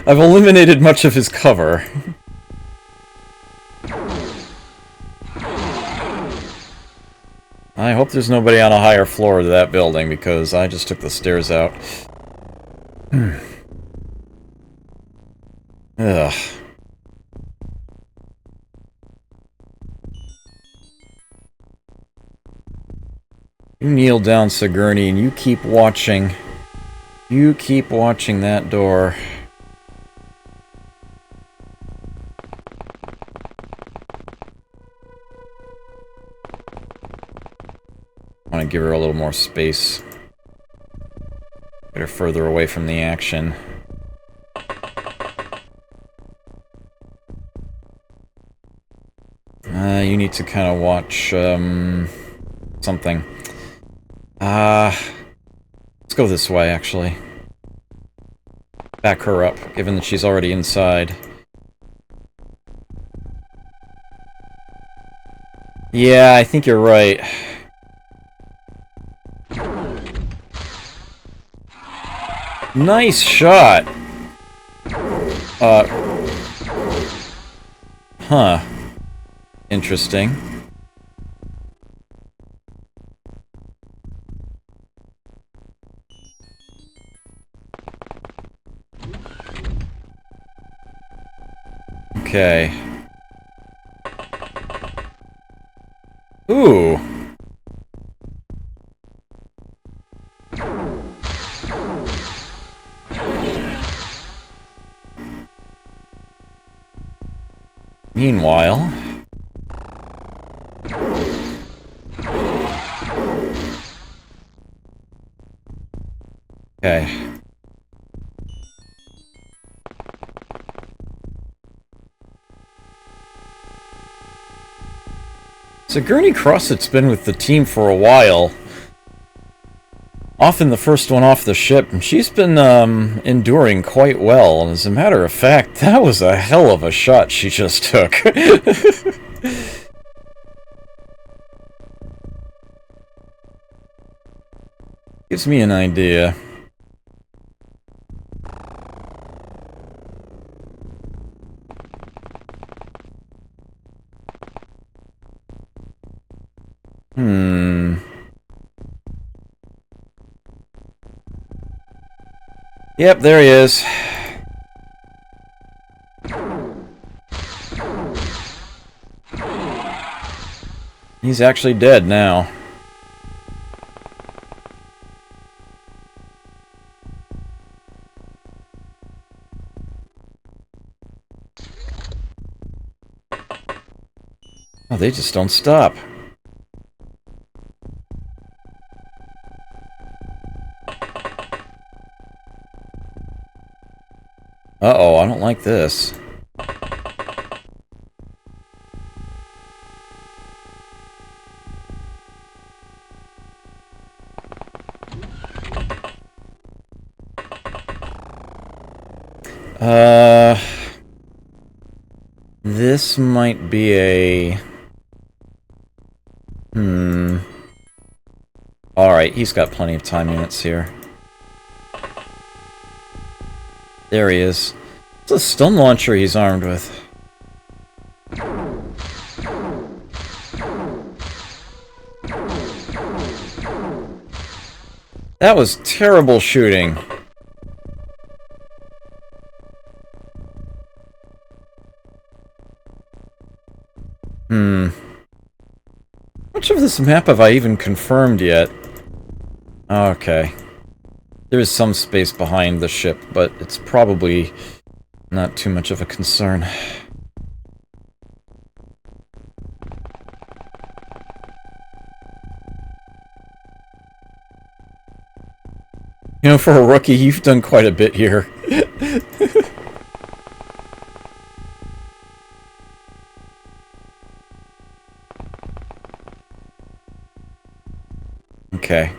Speaker 1: I've eliminated much of his cover. I hope there's nobody on a higher floor of that building, because I just took the stairs out. Ugh. You kneel down, Sigourney, and you keep watching. You keep watching that door. I want to give her a little more space. Get her further away from the action. You need to kind of watch, something. Let's go this way, actually. Back her up, given that she's already inside. Yeah, I think you're right. Nice shot! Huh. Interesting. Okay. Ooh. Meanwhile... Okay. Sigourney Crossett's been with the team for a while. Often the first one off the ship, and she's been, enduring quite well. And as a matter of fact, that was a hell of a shot she just took. Gives me an idea. Yep, there he is. He's actually dead now. Oh, they just don't stop. Uh-oh, I don't like this. This might be a... Alright, he's got plenty of time units here. There he is. It's a stun launcher he's armed with. That was terrible shooting. Hmm. How much of this map have I even confirmed yet? Okay. There is some space behind the ship, but it's probably not too much of a concern. You know, for a rookie, you've done quite a bit here. Okay.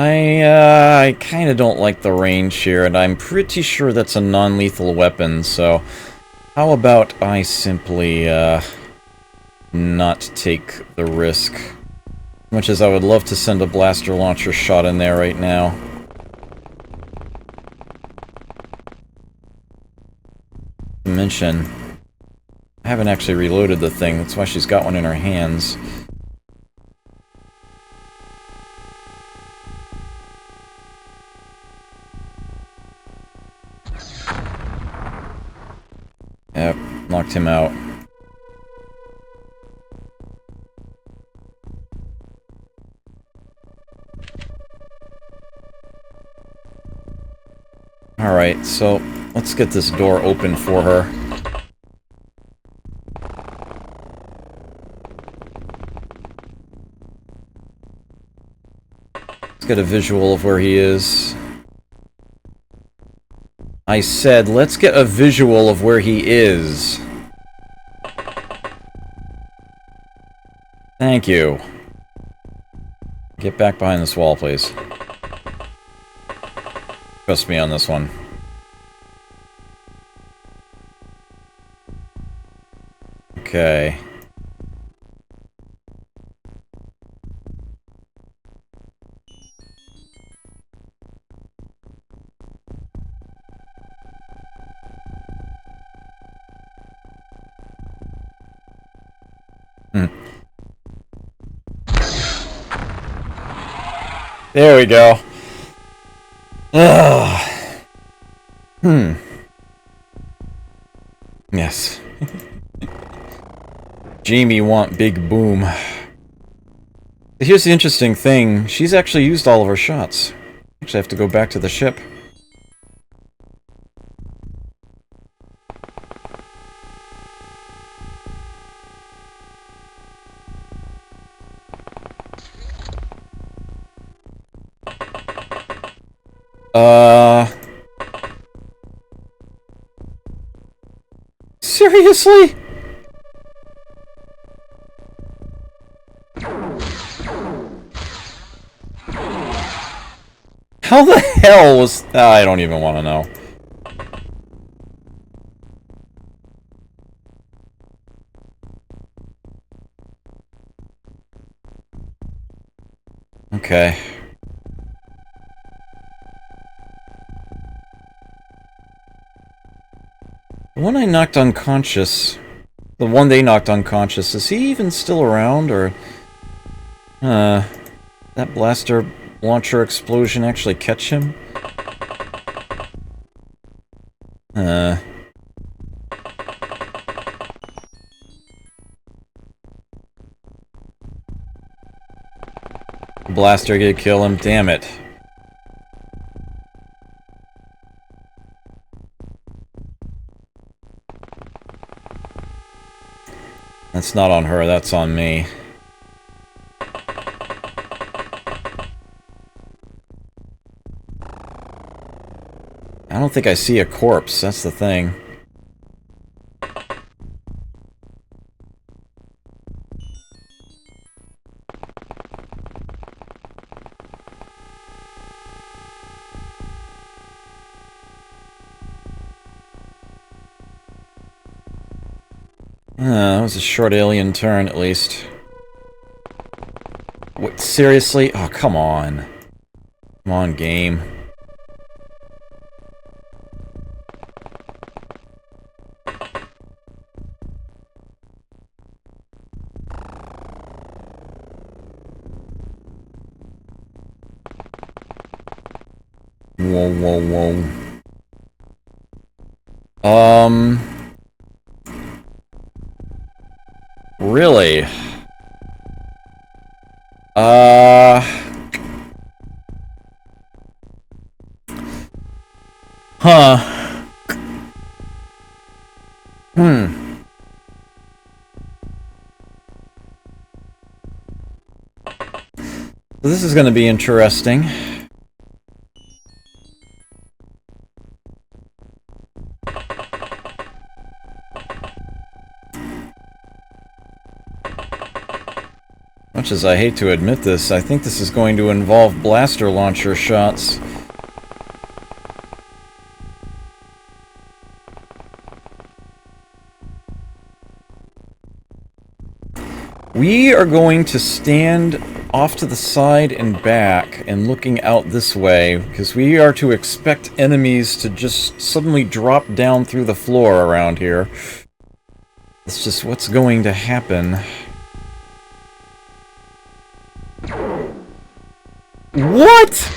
Speaker 1: I kinda don't like the range here, and I'm pretty sure that's a non-lethal weapon, so... How about I simply, not take the risk? Much as I would love to send a blaster launcher shot in there right now. Mention, I haven't actually reloaded the thing, that's why she's got one in her hands. Yep, knocked him out. Alright, so let's get this door open for her. Let's get a visual of where he is. I said, let's get a visual of where he is. Thank you. Get back behind this wall, please. Trust me on this one. Okay. There we go. Ugh. Yes. Jamie want big boom. Here's the interesting thing. She's actually used all of her shots. Actually, I have to go back to the ship. Seriously? How the hell was... I don't even want to know. Okay. The one I knocked unconscious... The one they knocked unconscious, is he even still around, or... that blaster launcher explosion actually catch him? Blaster did kill him, damn it. That's not on her, that's on me. I don't think I see a corpse, that's the thing. That was a short alien turn, at least. What, seriously? Oh, come on. Come on, game. Whoa, whoa, whoa. Really? Huh. This is gonna be interesting. Much as I hate to admit this, I think this is going to involve blaster launcher shots. We are going to stand off to the side and back and looking out this way, because we are to expect enemies to just suddenly drop down through the floor around here. It's just what's going to happen. What?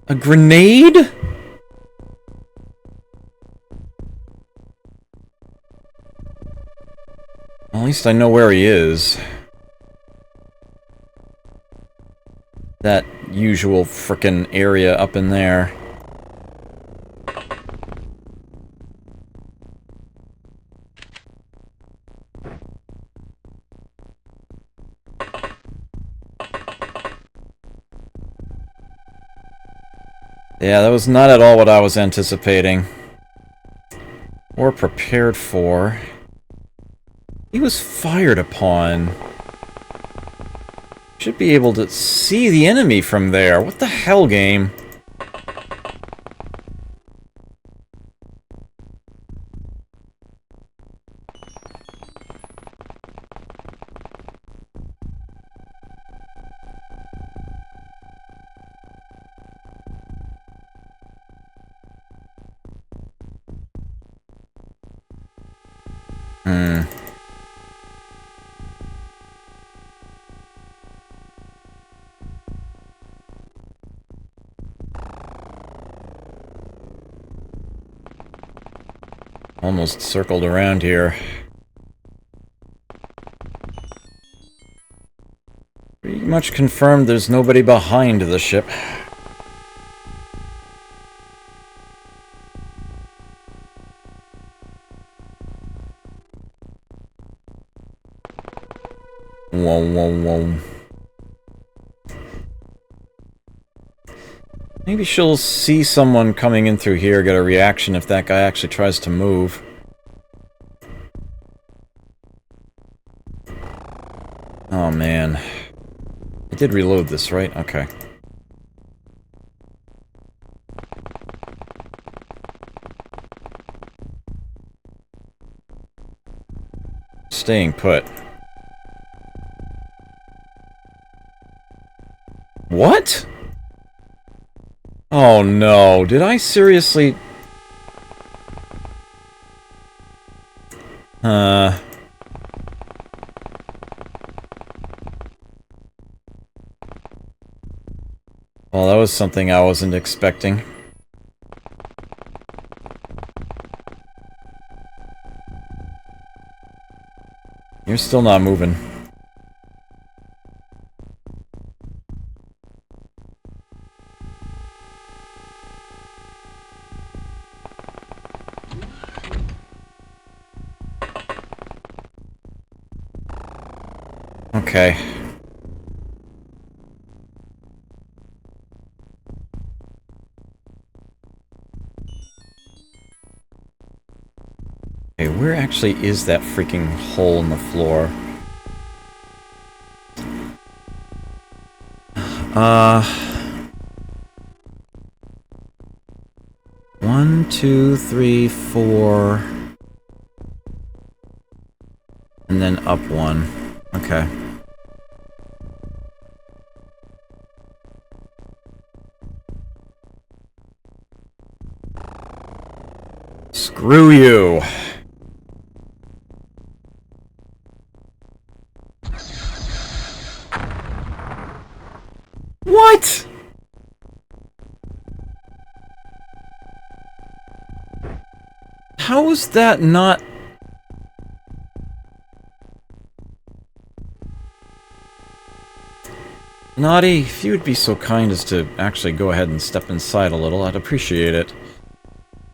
Speaker 1: A grenade? Well, at least I know where he is. That usual frickin' area up in there. Yeah, that was not at all what I was anticipating. Or prepared for. He was fired upon. Should be able to see the enemy from there. What the hell, game? Almost circled around here. Pretty much confirmed there's nobody behind the ship. Whoa, whoa, whoa. Maybe she'll see someone coming in through here, get a reaction if that guy actually tries to move. Oh man. I did reload this, right? Okay. Staying put. What? Oh no, did I seriously... Well, that was something I wasn't expecting. You're still not moving. Okay. Okay, where actually is that freaking hole in the floor? 1, 2, 3, 4... And then up 1. Okay. Screw you! What? How is that not... Naughty, if you would be so kind as to actually go ahead and step inside a little, I'd appreciate it.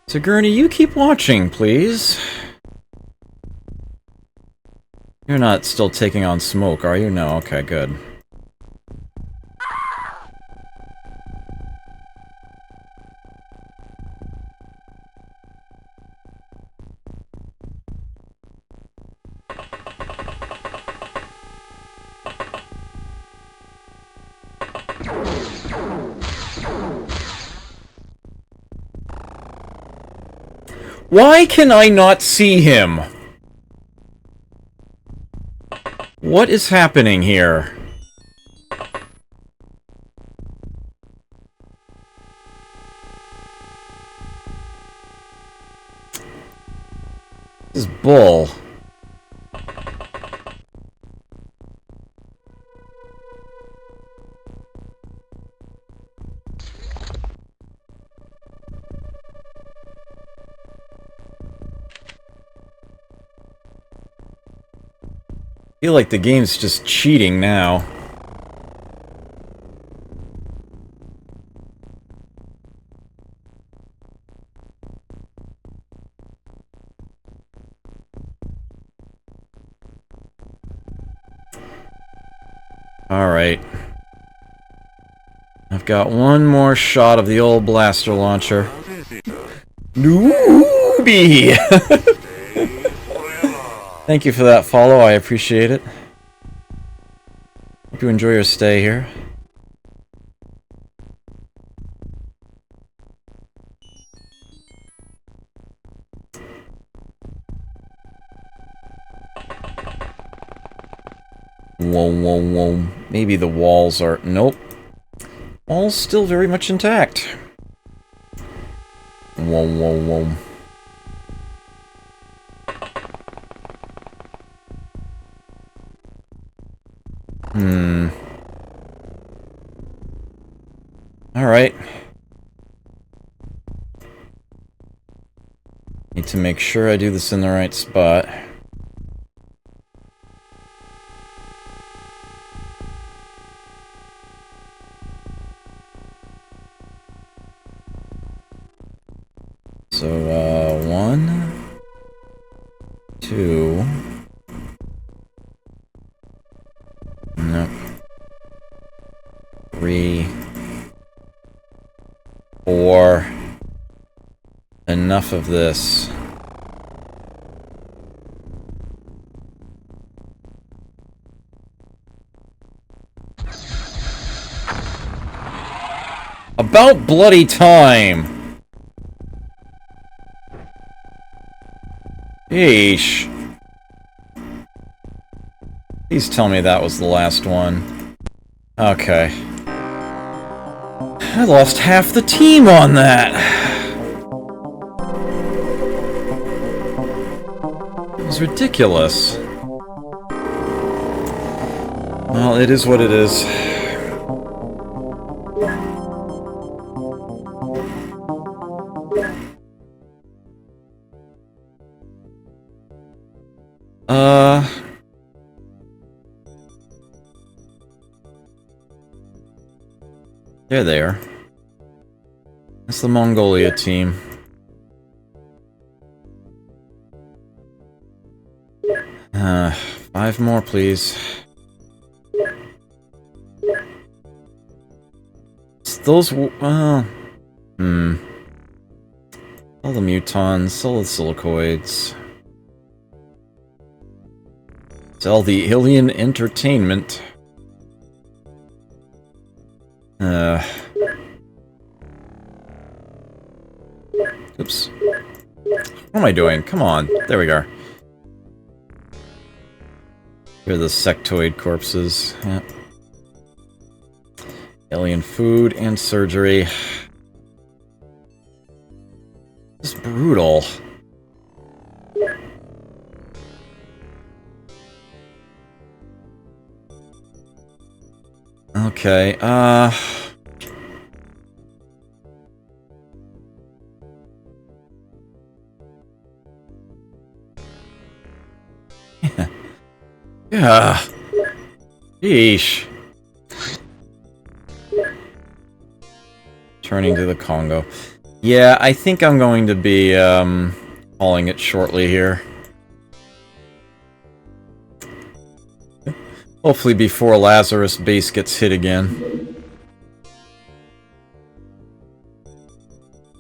Speaker 1: Sigourney, you keep watching, please. You're not still taking on smoke, are you? No, okay, good. Why can I not see him? What is happening here? This is bull. I feel like the game's just cheating now. Alright. I've got one more shot of the old blaster launcher. Newbie! Thank you for that follow, I appreciate it. Hope you enjoy your stay here. Whoa, whoa, whoa. Maybe the walls are... Nope. Walls still very much intact. Whoa, whoa, whoa. Alright. Need to make sure I do this in the right spot. So, 1, 2... Nope. 3... 4... Enough of this. About bloody time! Yeesh. Please tell me that was the last one. Okay. I lost half the team on that! It was ridiculous. Well, it is what it is. There they are. That's the Mongolia team. Five more, please. It's those... All the mutons, all the silicoids. Sell the alien entertainment. Oops. What am I doing? Come on. There we go. Here are the sectoid corpses. Yep. Alien food and surgery. It's brutal. Okay, Yeah. Yeesh. Turning to the Congo. Yeah, I think I'm going to be, calling it shortly here. Hopefully before Lazarus base gets hit again.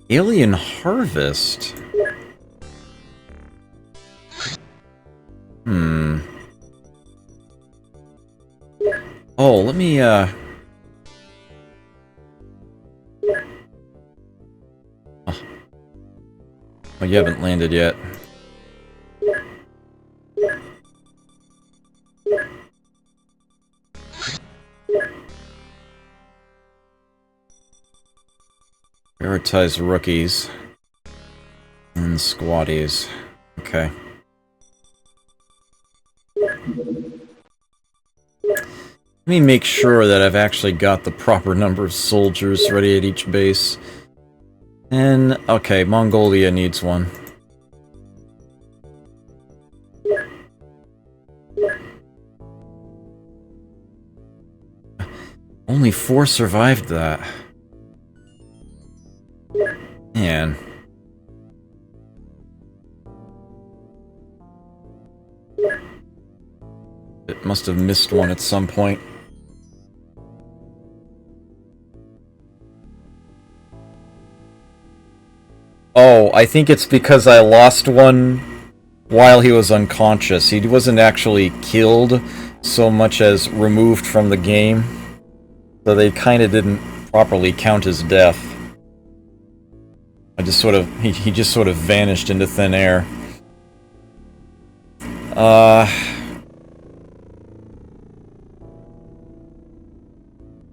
Speaker 1: Alien Harvest? Oh, let me, Oh, you haven't landed yet. Prioritize rookies. And squatties. Okay. Let me make sure that I've actually got the proper number of soldiers ready at each base. And, okay, Mongolia needs one. Only 4 survived that. Man. It must have missed one at some point. Oh, I think it's because I lost one while he was unconscious. He wasn't actually killed so much as removed from the game. So they kind of didn't properly count his death. I just sort of... He just sort of vanished into thin air.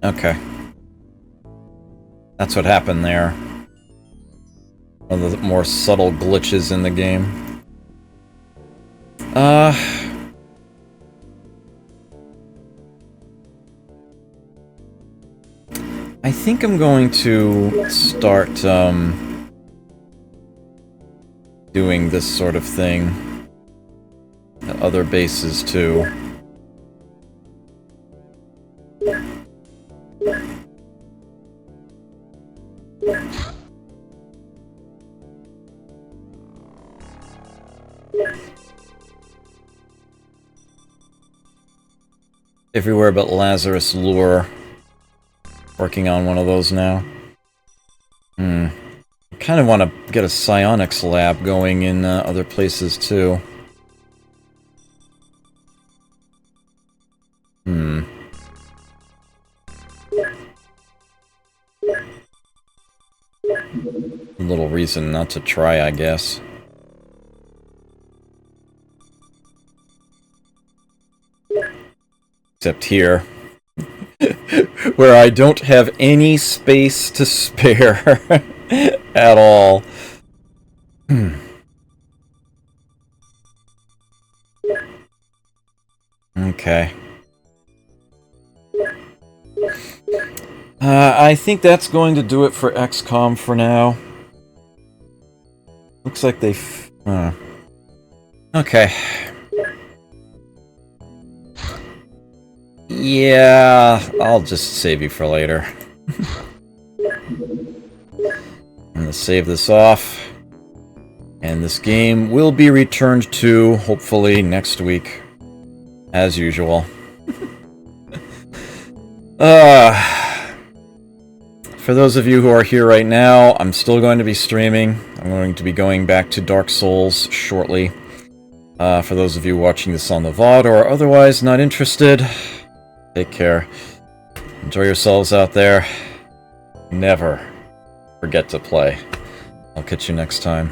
Speaker 1: Okay. That's what happened there. One of the more subtle glitches in the game. I think I'm going to start, doing this sort of thing at other bases, too. Everywhere but Lazarus Lure. Working on one of those now. I kind of want to get a psionics lab going in other places too. Little reason not to try, I guess. Except here. Where I don't have any space to spare at all. Okay. I think that's going to do it for XCOM for now. Looks like they... Okay. Yeah, I'll just save you for later. I'm gonna save this off. And this game will be returned to, hopefully, next week. As usual. For those of you who are here right now, I'm still going to be streaming. I'm going to be going back to Dark Souls shortly. For those of you watching this on the VOD or otherwise not interested, take care. Enjoy yourselves out there. Never forget to play. I'll catch you next time.